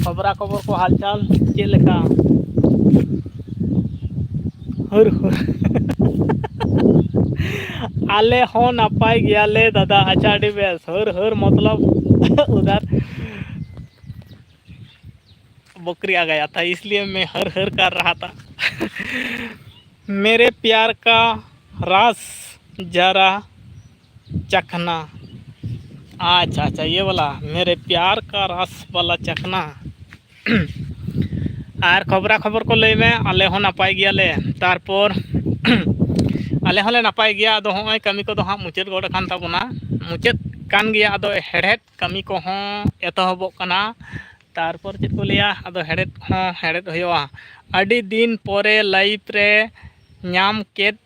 A: खबरा खबर को हालचाल चेद लेका। हर हर। आले हो नपाय गियाले दादा। अच्छा अड़ी बेस। हर हर मतलब उधर बकरी आ गया था, इसलिए मैं हर हर कर रहा था। मेरे प्यार का रस जरा चखना। अच्छा अच्छा ये वाला, मेरे प्यार का रस वाला चखना। और खबरा खबर को लय में। आले हो नपाय गियाले। तारपर आले होले नपाय गिया। आदो होय कमी को दो हाँ मुचाद गोड़ कान ताबोना। मुचाद कान गिया। आदो हेड़हेड कमी को हों एतहबोग काना। तारपर चेद को लिया, आदो हेड़हेड हों हेड़हेड होयोआ। अड़ी दिन पोरे लाइफ रे नाम केद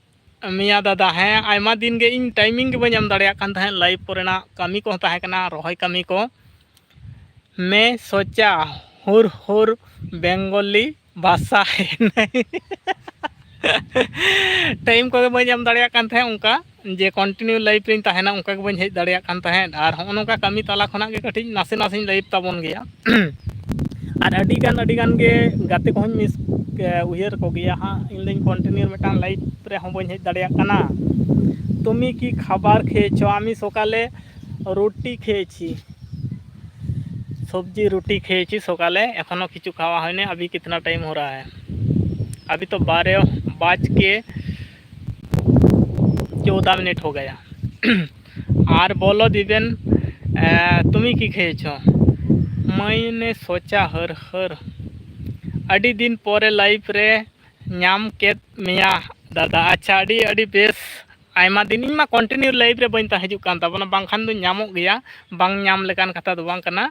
A: मिया दादा। हैं आयमा दिन गे इन टाइमिंग के बन दाड़िया कान तहें लाइफ कोरेना कमी को ताहे कना, रोहय कमी को। मैं सोचा हुर हुर बेंगोली भाषा है नहीं। टाइम को बन दाड़िया कान तहें उनका जे कंटिन्यू लाइफ रे ताहेना उनका के बन हेज दाड़िया कान तहें। और होनोका कमी तला खना के कटिज नासे नासे लाइफ ताबोन गया। और अडिगान के गाते को मिस उयर को गया हाँ। इन कंटिन्यू मिटान लाइफ रे हों बन हेज दाड़िया काना। तुमी की खाबार खेয়েছো? आमी सकाले रोटी खेয়েছি, सब्जी रोटी खेয়েছি सकाले। एखोनो किछु खावा हयनि। अभी कितना टाइम हो रहा है? अभी तो 12:14 हो गया। और बोलो दिबेन तुमी की खेয়েছো? मैंने सोचा हर हर अड़ी दिन पोरे लाइफ रे नाम केद मिया दादा। अच्छा अड़ी अड़ी बेस आयमा दिन इन मा कंटिन्यू लाइफ रे बन हजू कान ताबोना, बांखान दो नामोग गया। बांग नाम लेकान कथा दो बांग कना।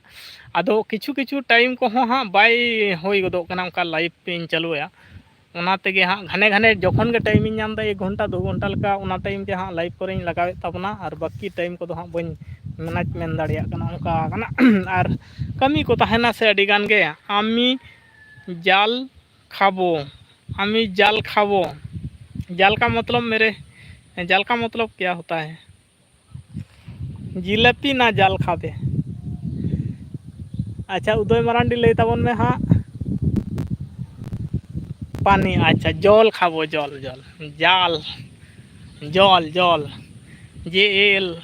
A: आदो किछु किछु टाइम को हाँ बाय होई गदोग कना उनका लाइफ पे चलुया। उना तेगे हाँ घने घने जखन के टाइम इन नाम दा 1 घंटा 2 घंटा लका उना टाइम ते हाँ लाइफ करे लगावे ताबोना। और बाकी टाइम को दो हाँ बन मैनेज मेन दाड़िया कना उनका कना। और कमी को ताहेना से अड़ी गान गे। आमी जाल खाबो, आमी जाल खाबो। जाल का मतलब मेरे जाल का मतलब क्या होता है? जिलेपी ना जाल खाबे। अच्छा उदय मरांडी लय ताबोन में हाँ पानी। अच्छा जल खाबो, जल जल जाल जल जल JL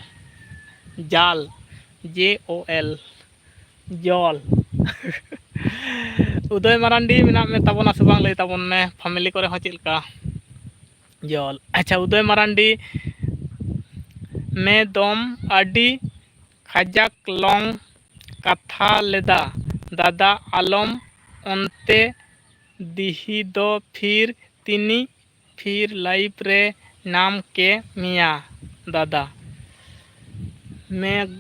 A: जाल JOL जल। उदय मरांडी मेना में ताबोना से बांग लय ताबोन में फैमिली करे हो चेद लका जल। अच्छा उदय मरांडी मैं दम अडी खजाक लॉन्ग कथा लेदा दादा आलम ओनते दिही दो फिर तिनी फिर लाइफ रे नाम के मिया दादा। मैं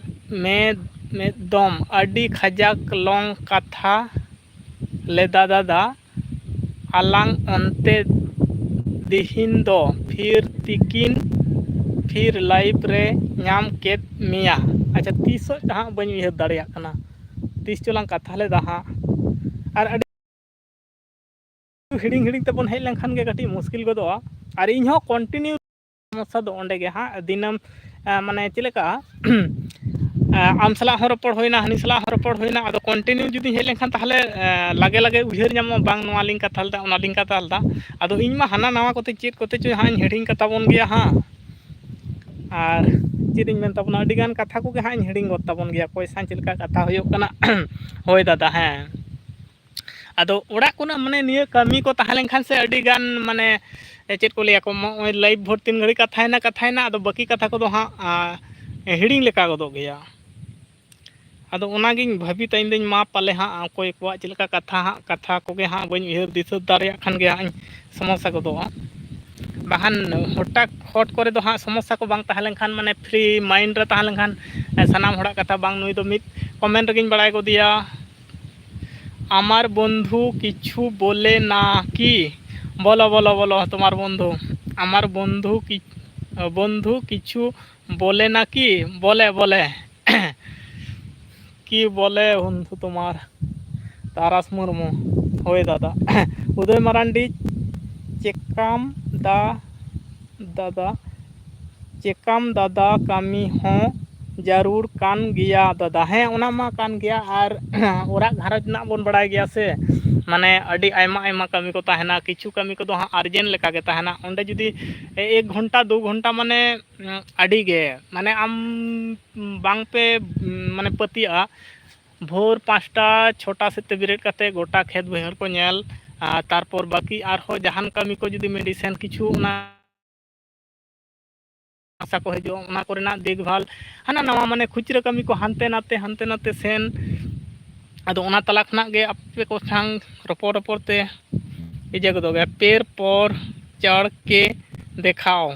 A: दम अडी खजाक लॉन्ग कथा लेदा दादा आलांग ओनते दिहिन दो फिर तिकिन फिर लाइफ रे नाम केद मिया। अच्छा तीस हाँ बन उहर दाड़िया कना, तीस चोलांग कथा लेदा हाँ। और हिड़िंग हिड़िंग तेबन हेज लेनखान के कटी मुश्किल गदोआ। और इन कंटिन्यू समस्या दो ओंडे गे हाँ दिनम माने चिलेका आम सला हो रपड़ होइना हनी सला हो रपड़ होइना आदो कंटिन्यू जुदी हेज लेनखान ताहले लागे लागे उइहार ᱧᱟᱢᱚᱜᱼᱟ बांग नोवा लिंक कथा लदा ओना लिंक कथा लदा आदो ᱤᱧ ᱢᱟ हाना नावा कोते चेद कोते चो हाँ हिड़िंग कथा बोन गया हाँ आर चेद ᱤᱧ मेन ताबोना अडी गान कथा कोगे हाँ हिड़िंग गत ताबोन गया कोई सा चिलका कथा होयो कना होय दादा हाँ आदो ओड़ा कोना माने निया कामी को ताहा लेनखान से अडी गान माने चेद को लिया को लाइव भोट 3 घड़ी कथायना आदो बाकी कथा को हाँ हिड़िंग लेका गदो गया आदो ओनागिन भाबी ताइन दिन मा पाले हाँ कोई को चिलका कथा कोगे हाँ बन उहर दिस दारिया खान गे हाँ समस्या को दो बाहान हटाक हट करे दो हाँ समस्या को बांग ताहा लेनखान माने फ्री माइंड रे ताहा लेनखान सानाम हड़ा कथा बांग नुई दो मित कमेंट रेगिन बड़ाय को दिया आमार बंधु किछु बोले ना कि बोलो बोलो बोलो तुम्हार बंधु आमार बंधु किछु बोले ना कि बोले बोले कि बोले बंधु तुम्हार तारास मुर्मू होय दादा उदय मारांडी चेकाम दादा कामी हो जरूर कान गया दादा हैं ओना मा कान गया और ओरा घारज ना बोन बड़ाय गया से माने अडी आयमा आयमा कामी को ताहेना किछु कामी को हाँ अर्जेंट लेका गे ताहेना ओंडे जुदी 1 घंटा 2 घंटा माने अडी गे माने आम बांग पे माने पतिया भोर 5टा 6टा सेते बिरेट काते गोटा खेत बहर को नेल तारपर बाकी आरहो जहान कामी को जुदी मेडिसिन किछु ओना आशा को हजो ओना कोरेना देखभाल हाना नवा माने खुचरा कामी को हानते नाते सेन आदो ओना तला खना गे आपे को संग रपोर रपोरते इजे को दोगे पेड़ पर चढ़ के दिखाओ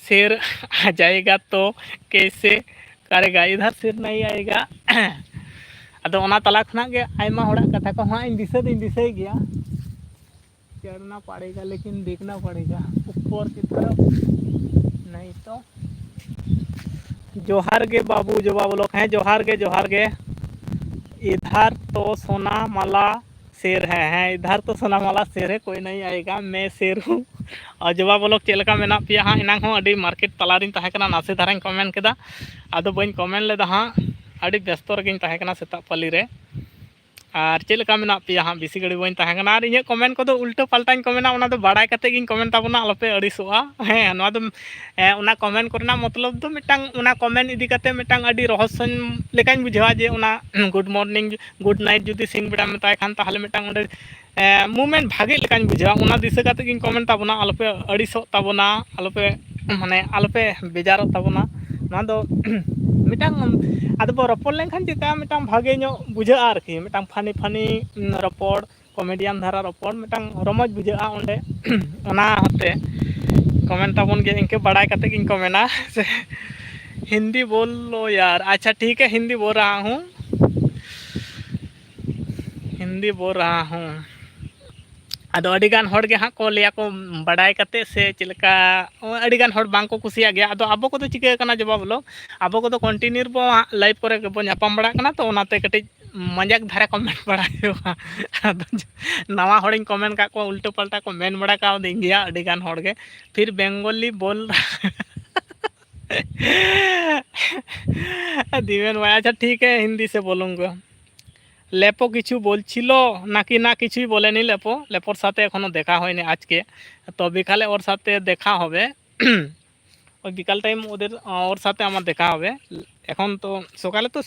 A: शेर आ जाएगा तो कैसे करेगा इधर शेर नहीं आएगा आदो ओना तला खना गे आयमा होड़ा कथा को हाँ इन दिसे गया चढ़ना पड़ेगा लेकिन देखना पड़ेगा ऊपर की तरफ नहीं तो जोहार गे बाबू जो बाबू लोग हैं जोहार गे इधर तो सोना माला शेर है इधर तो सोना माला शेर है कोई नहीं आएगा मैं शेर हूँ और जवाब बोलो चलका मेना पिया हाँ इनांग हो अडी मार्केट तलारिन तहकना नासे धाराኝ कमेंट केदा आदो बइन कमेंट लेदा हाँ अडी व्यस्त रगिन तहकना सेता पली रे और चलका मेना पिया हाँ बेसी घड़ी बइन तहकना और इᱧ कमेंट को दो उल्टा पल्टाñ कमेंटा ओना दो बाड़ाय कते गिन कमेंट ताबोना अलपे अड़िसोआ हैं नोआ दो ओना कमेंट करना मतलब दो मिटांग ओना कमेंट इदी कते मिटांग अडी रहस्य लेकाñ बुझावा जे ओना गुड मॉर्निंग गुड नाइट जुदी सिंग बेड़ा मेताय खान ताहले मिटांग ओंडे मूवमेंट भागे लेकाñ बुझावा ओना दिसे कते गिन कमेंट ताबोना अलपे अड़िसो ताबोना अलपे माने अलपे बेजारो ताबोना नोआ दो मिटांग आदो बो रपोड़ लेनखान चिका मिटांग भागे नो बुझा आरकी मिटांग फानी रपोड़ कॉमेडियन धारा रपोड़ मिटांग रमज बुझा ओंडे ओना होते कमेंट ताबोन गे इनके बड़ाय कते गिन कमेंटा से हिंदी बोलो यार अच्छा ठीक है हिंदी बोल रहा हूँ आदो अडिगान हड़ गे हाँ को लिया को बड़ाय कते से चिलका अडिगान हड़ बांग को कुसिया गया आदो आबो को तो चिके कना जवाब लो आबो को तो कंटिन्यू बो लाइव करे बो न्यापाम बड़ा कना तो ओनाते कटे मजाक धारा कमेंट बड़ायो आदो नवा हड़िन कमेंट का को उल्टो पल्टा को मेन बड़ा का दिन गया अडिगान हड़ गे फिर बेंगोली बोल दिवेन भाई अच्छा ठीक है हिंदी से बोलूँगा लेपो किछु बोलछिलो नाकि ना किछुई बोलेनी लेपोर साथे एखोनो देखा हयनि आजके तो बिकाले ओर साथे देखा होबे ওই বিকাল টাইম ওর সাথে আমার দেখা হবে এখন তো সকালে তো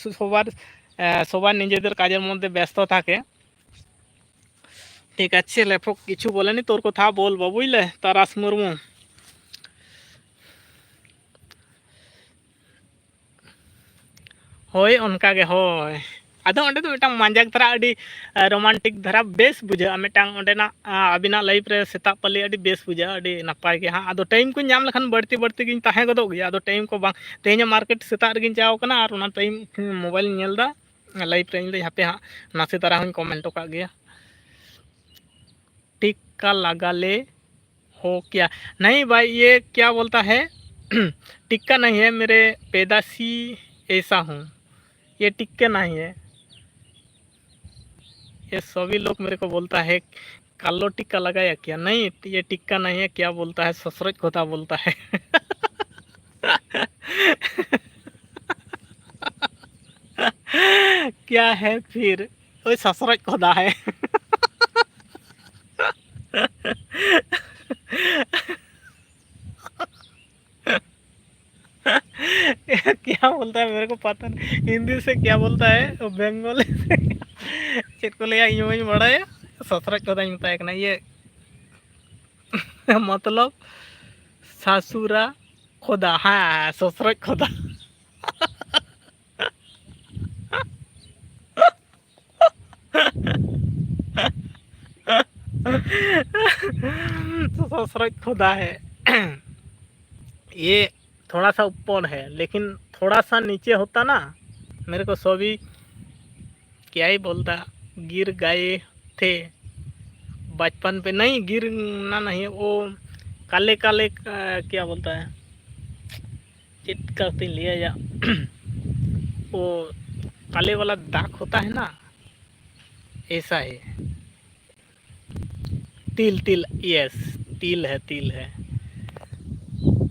A: সবার নিজেদের কাজের মধ্যে ব্যস্ত থাকে ঠিক আছে লেপো কিছু বলেনি তোর কথা বলবো বুঝলে তারাস মুর্মু হয় অনকাগে হয় आदो ओंडे तो मिटांग मजाक धारा अडी रोमांटिक धारा बेस बुझा मिटांग ओंडेना अबिना लाइफ रे सेता पल्ली अडी बेस बुझा अडी नपाय गे हाँ आदो टाइम को नाम लखन बढ़ती गिन ताहे गदो गया आदो टाइम को बांग तेहें मार्केट सेता रे गिन जाओ कना और ओना टाइम मोबाइल नेलदा लाइफ रे इन हापे हाँ नासे तारा हूँ कमेंट का गया टिक्का लगा ले हो क्या नहीं भाई ये क्या बोलता है टिक्का नहीं है मेरे पैदाशी ऐसा हूँ ये टिक्के नहीं है ये सभी लोग मेरे को बोलता है कालो टिक्का लगाया क्या नहीं ये टिक्का नहीं है क्या बोलता है ससुरज खोता बोलता है क्या है फिर? ओए ससुराल खोदा है। क्या बोलता है मेरे को पता नहीं, हिंदी से क्या बोलता है, बंगाली से चेक को लिया यूं ही बड़ा है। ससुराल खोदा बताया ना ये। मतलब सासुरा खोदा, हाँ ससुराल खोदा। तो ससुराल खोदा है। ये थोड़ा सा ऊपर है, लेकिन थोड़ा सा नीचे होता ना, मेरे को सभी क्या ही बोलता, गिर गए थे बचपन पे। नहीं गिरना नहीं, वो काले काले क्या बोलता है, चिट करते लिया या वो काले वाला दाग होता है ना, ऐसा है। तिल तिल, यस, तिल है, तिल है,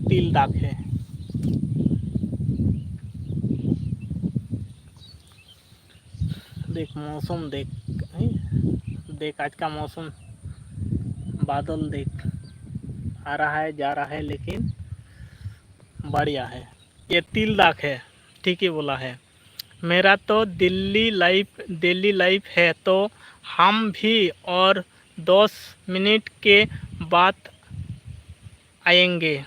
A: तिल दाग है। देख मौसम देख, देख आज का मौसम, बादल देख, आ रहा है जा रहा है, लेकिन बढ़िया है। ये तिल दाग है, ठीक ही बोला है। मेरा तो दिल्ली लाइफ है, तो हम भी और 10 मिनट के बाद आएंगे।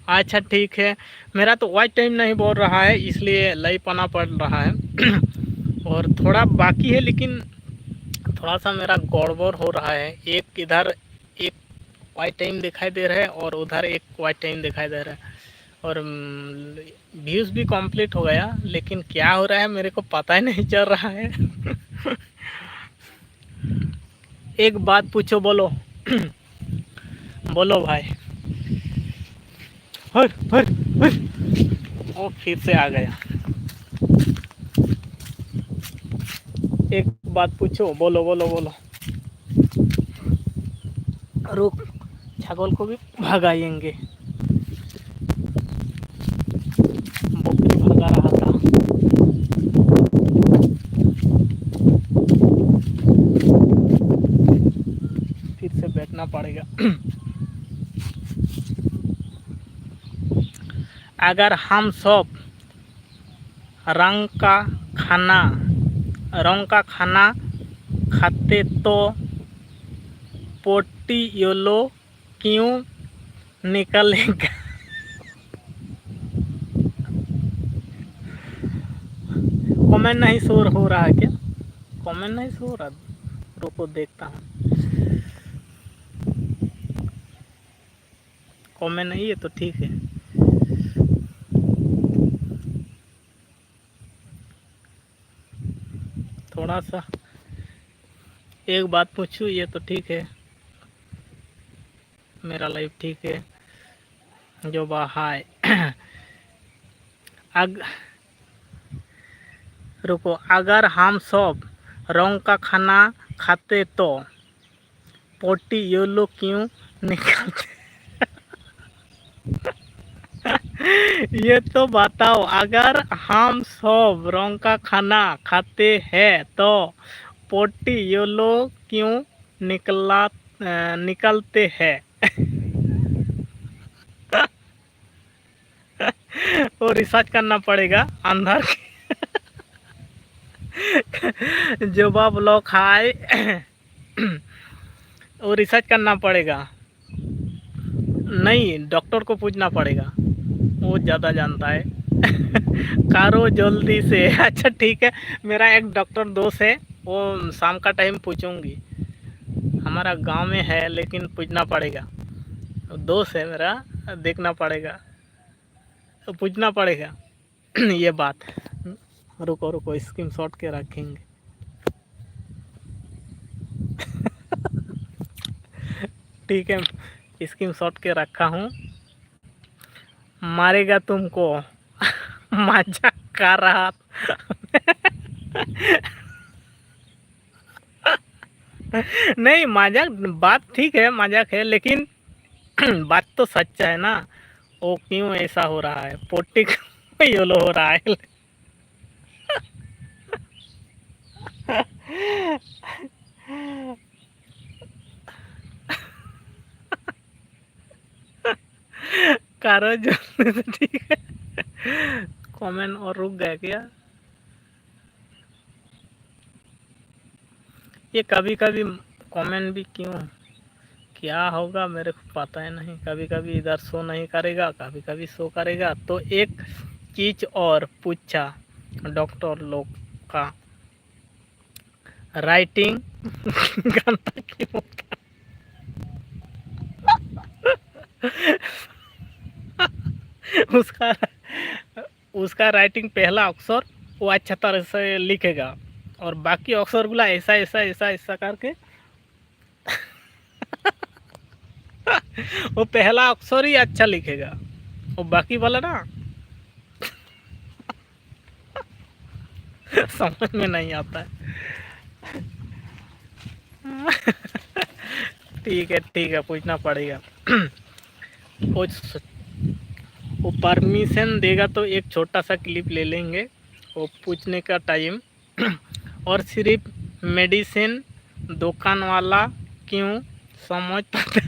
A: अच्छा ठीक है, मेरा तो वाइट टाइम नहीं बोल रहा है, इसलिए लाइव आना पड़ रहा है। और थोड़ा बाकी है, लेकिन थोड़ा सा मेरा गड़बड़ हो रहा है। एक इधर एक वाइट टाइम दिखाई दे रहा है और उधर एक वाइट टाइम दिखाई दे रहा है, और व्यूज़ भी कंप्लीट हो गया, लेकिन क्या हो रहा है मेरे को पता ही नहीं चल रहा है। एक बात पूछो, बोलो। बोलो भाई। हर हर हर, वो फिर से आ गया। एक बात पूछो, बोलो बोलो बोलो। रुक, छागल को भी भगाएंगे। बकरी भगा रहा था। फिर से बैठना पड़ेगा। अगर हम सब रंग का खाना खाते तो पोटी येलो क्यों निकलेगा? कमेंट नहीं शो हो रहा है क्या? कमेंट नहीं शो हो रहा, रुको देखता हूँ। कमेंट नहीं है तो ठीक है। थोड़ा सा एक बात पूछूं, ये तो ठीक है, मेरा लाइफ ठीक है। जो हाय अग रुको, अगर हम सब रंग का खाना खाते तो पोटी येलो क्यों निकलते? ये तो बताओ, अगर हम सब रंग का खाना खाते हैं तो पोटी येलो क्यों निकलते हैं? वो रिसर्च करना पड़ेगा अंदर। जवाब लो खाए। वो रिसर्च करना पड़ेगा। नहीं, डॉक्टर को पूछना पड़ेगा, वो ज़्यादा जानता है। करो जल्दी से। अच्छा ठीक है, मेरा एक डॉक्टर दोस्त है, वो शाम का टाइम पूछूंगी। हमारा गांव में है, लेकिन पूछना पड़ेगा। दोस्त है मेरा, देखना पड़ेगा, तो पूछना पड़ेगा। ये बात। रुको रुको, स्क्रीन शॉट के रखेंगे। ठीक है, स्क्रीन शॉट के रखा हूँ। मारेगा तुमको। मजाक कर रहा नहीं, मजाक बात ठीक है, मजाक है, लेकिन बात तो सच्चा है ना। वो क्यों ऐसा हो रहा है, पोटी क्यों येलो हो रहा है? कारो जो ठीक है। कमेंट और रुक गया क्या? ये कभी कभी कमेंट भी क्यों, क्या होगा मेरे को पता है नहीं, कभी कभी इधर शो नहीं करेगा, कभी कभी शो करेगा। तो एक चीज और पूछा डॉक्टर लोग का, राइटिंग गंदा क्यों? उसका उसका राइटिंग पहला अक्षर वो अच्छा तरह से लिखेगा, और बाकी अक्षर गुला ऐसा ऐसा ऐसा ऐसा करके वो पहला अक्षर ही अच्छा लिखेगा, और बाकी वाला ना समझ में नहीं आता है। ठीक है, पूछना पड़ेगा। वो वो परमिशन देगा तो एक छोटा सा क्लिप ले लेंगे वो पूछने का टाइम। और सिर्फ मेडिसिन दुकान वाला क्यों समझ पाते?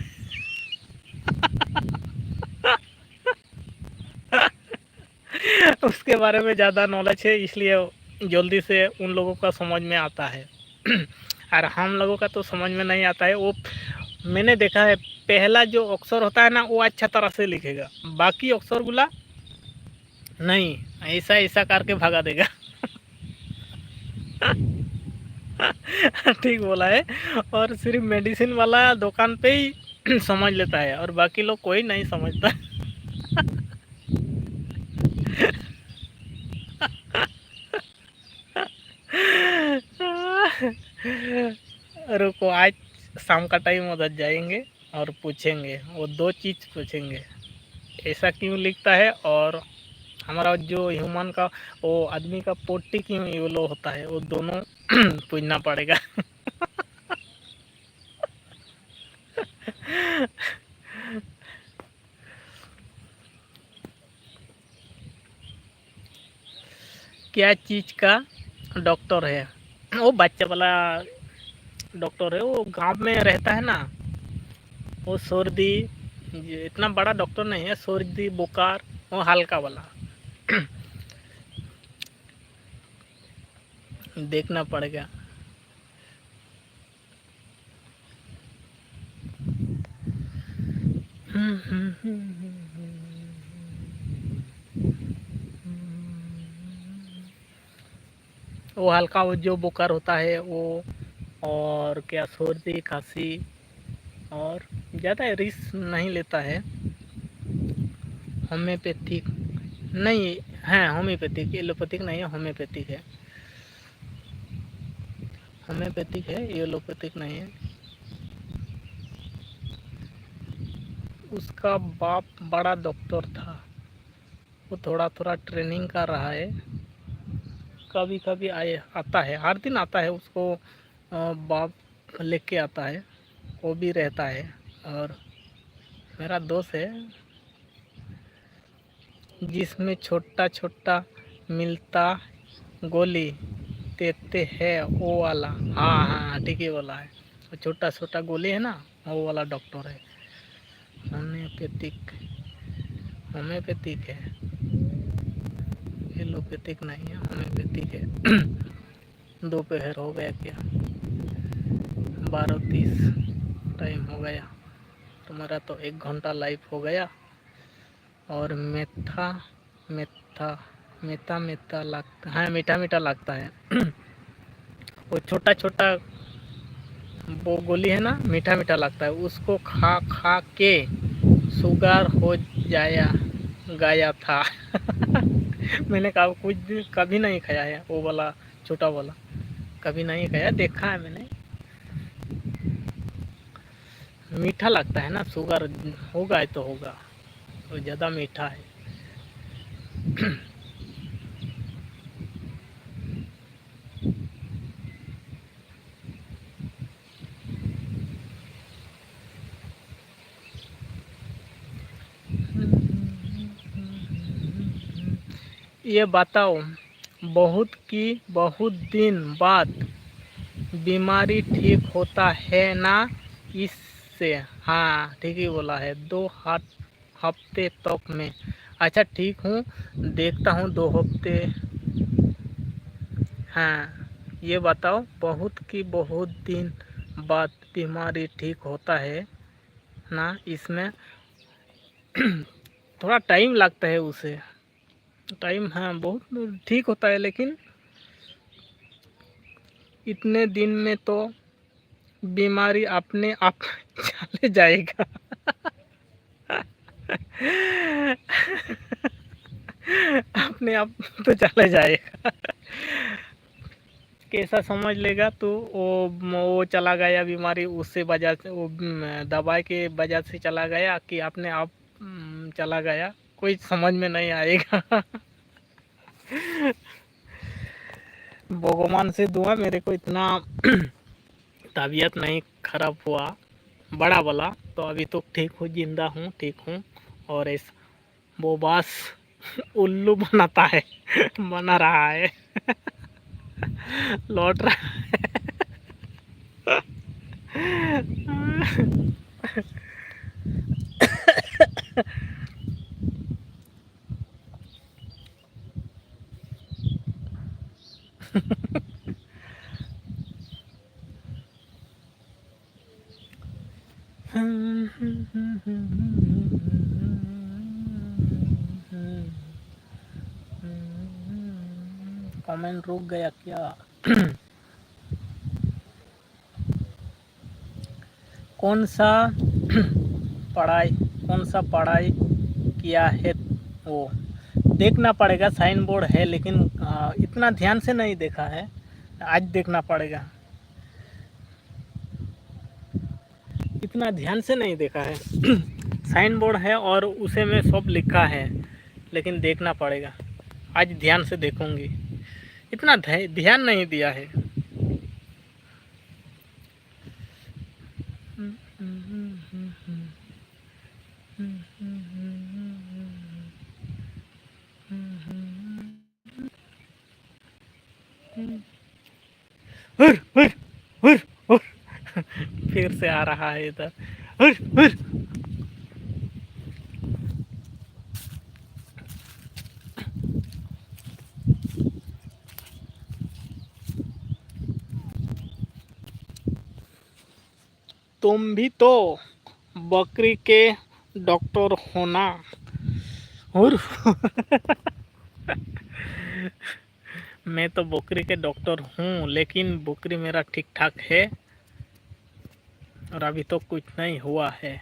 A: उसके बारे में ज़्यादा नॉलेज है, इसलिए जल्दी से उन लोगों का समझ में आता है। और हम लोगों का तो समझ में नहीं आता है। वो मैंने देखा है, पहला जो अक्षर होता है ना वो अच्छा तरह से लिखेगा, बाकी अक्षर गुला नहीं, ऐसा ऐसा करके भगा देगा। ठीक बोला है। और सिर्फ मेडिसिन वाला दुकान पे ही समझ लेता है, और बाकी लोग कोई नहीं समझता। रुको, आज शाम का टाइम उधर जाएंगे और पूछेंगे, वो दो चीज़ पूछेंगे, ऐसा क्यों लिखता है, और हमारा जो ह्यूमन का वो आदमी का पोटी क्यों येलो होता है, वो दोनों पूछना पड़ेगा। क्या चीज़ का डॉक्टर है? वो बच्चा वाला डॉक्टर है, वो गांव में रहता है ना, वो सर्दी, इतना बड़ा डॉक्टर नहीं है, सर्दी बुखार वो हल्का वाला। देखना पड़ेगा। वो हल्का वो जो बुखार होता है वो, और क्या सर्दी खांसी, और ज़्यादा रिस्क नहीं लेता है। होम्योपैथिक नहीं है, होम्योपैथिक, एलोपैथिक नहीं है, होम्योपैथिक है। होम्योपैथिक है, एलोपैथिक नहीं है। उसका बाप बड़ा डॉक्टर था, वो थोड़ा थोड़ा ट्रेनिंग कर रहा है, कभी कभी आए आता है, हर दिन आता है उसको बाप लेके आता है, वो भी रहता है। और मेरा दोस्त है जिसमें छोटा छोटा मिलता गोली देते हैं वो वाला। हाँ हाँ ठीक ही बोला है, वो छोटा छोटा गोली है ना, वो वाला डॉक्टर है। होम्योपैथिक, होम्योपैथिक है, एलोपैथिक नहीं है, होम्योपैथिक है। दोपहर हो गया क्या? 12:30 टाइम हो गया। तुम्हारा तो 1 घंटा लाइव हो गया। और मीठा मीठा मीठा मीठा लगता है, मीठा मीठा लगता है। वो छोटा छोटा वो गोली है ना, मीठा मीठा लगता है, उसको खा खा के शुगर हो जाया गया था। मैंने कहा कुछ दिन कभी नहीं खाया है वो वाला, छोटा वाला कभी नहीं खाया, देखा है मैंने। मीठा लगता है ना, शुगर होगा तो होगा, तो ज़्यादा मीठा है। ये बताओ, बहुत दिन बाद बीमारी ठीक होता है ना इससे? हाँ ठीक ही बोला है, 2 हफ्ते तक में। अच्छा ठीक हूँ, देखता हूँ 2 हफ्ते। हाँ ये बताओ, बहुत दिन बाद बीमारी ठीक होता है ना इसमें? थोड़ा टाइम लगता है उसे, टाइम, हाँ बहुत ठीक होता है, लेकिन इतने दिन में तो बीमारी अपने आप चले जाएगा। अपने आप तो चले जाएगा। कैसा समझ लेगा तो वो चला गया, बीमारी उससे वजह से, वो दवाई के वजह से चला गया कि अपने आप चला गया, कोई समझ में नहीं आएगा। भगवान से दुआ, मेरे को इतना तबीयत नहीं खराब हुआ बड़ा वाला, तो अभी तो ठीक हूँ, जिंदा हूँ, ठीक हूँ। और इस वो बस उल्लू बनाता है, बना रहा है, लौट रहा है। कमेंट रुक गया क्या? कौन सा पढ़ाई किया है वो? देखना पड़ेगा, साइन बोर्ड है, लेकिन इतना ध्यान से नहीं देखा है, आज देखना पड़ेगा। इतना ध्यान से नहीं देखा है। साइन बोर्ड है और उसे में सब लिखा है, लेकिन देखना पड़ेगा, आज ध्यान से देखूंगी, इतना ध्यान नहीं दिया है। हुर, हुर, हुर, हुर। फिर से आ रहा है इधर, हुर, हुर। तुम भी तो बकरी के डॉक्टर हो ना? हुर। मैं तो बकरी के डॉक्टर हूँ, लेकिन बकरी मेरा ठीक ठाक है और अभी तो कुछ नहीं हुआ है।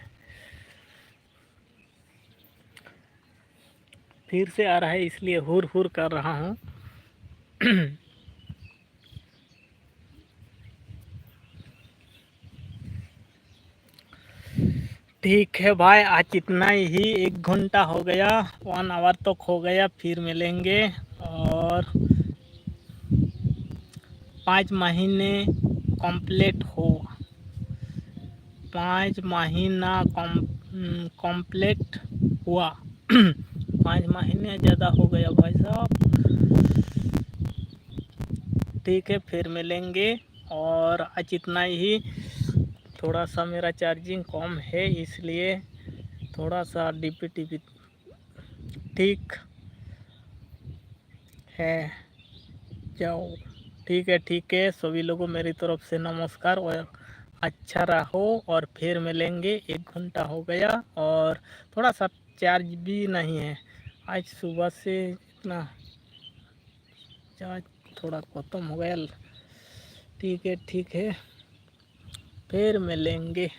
A: फिर से आ रहा है, इसलिए हुर हुर कर रहा हूँ। ठीक है भाई, आज इतना ही, 1 घंटा हो गया, 1 आवर तक हो गया, फिर मिलेंगे। और 5 महीने कंप्लीट हो, 5 महीना कंप्लीट हुआ। 5 महीने ज़्यादा हो गया भाई साहब। ठीक है, फिर मिलेंगे। और आज इतना ही, थोड़ा सा मेरा चार्जिंग कम है, इसलिए थोड़ा सा डीपी ठीक है, जाओ। ठीक है, सभी लोगों मेरी तरफ से नमस्कार, और अच्छा रहो, और फिर मिलेंगे। 1 घंटा हो गया और थोड़ा सा चार्ज भी नहीं है, आज सुबह से इतना चार्ज थोड़ा ख़त्म हो गया। ठीक है, फिर मिलेंगे।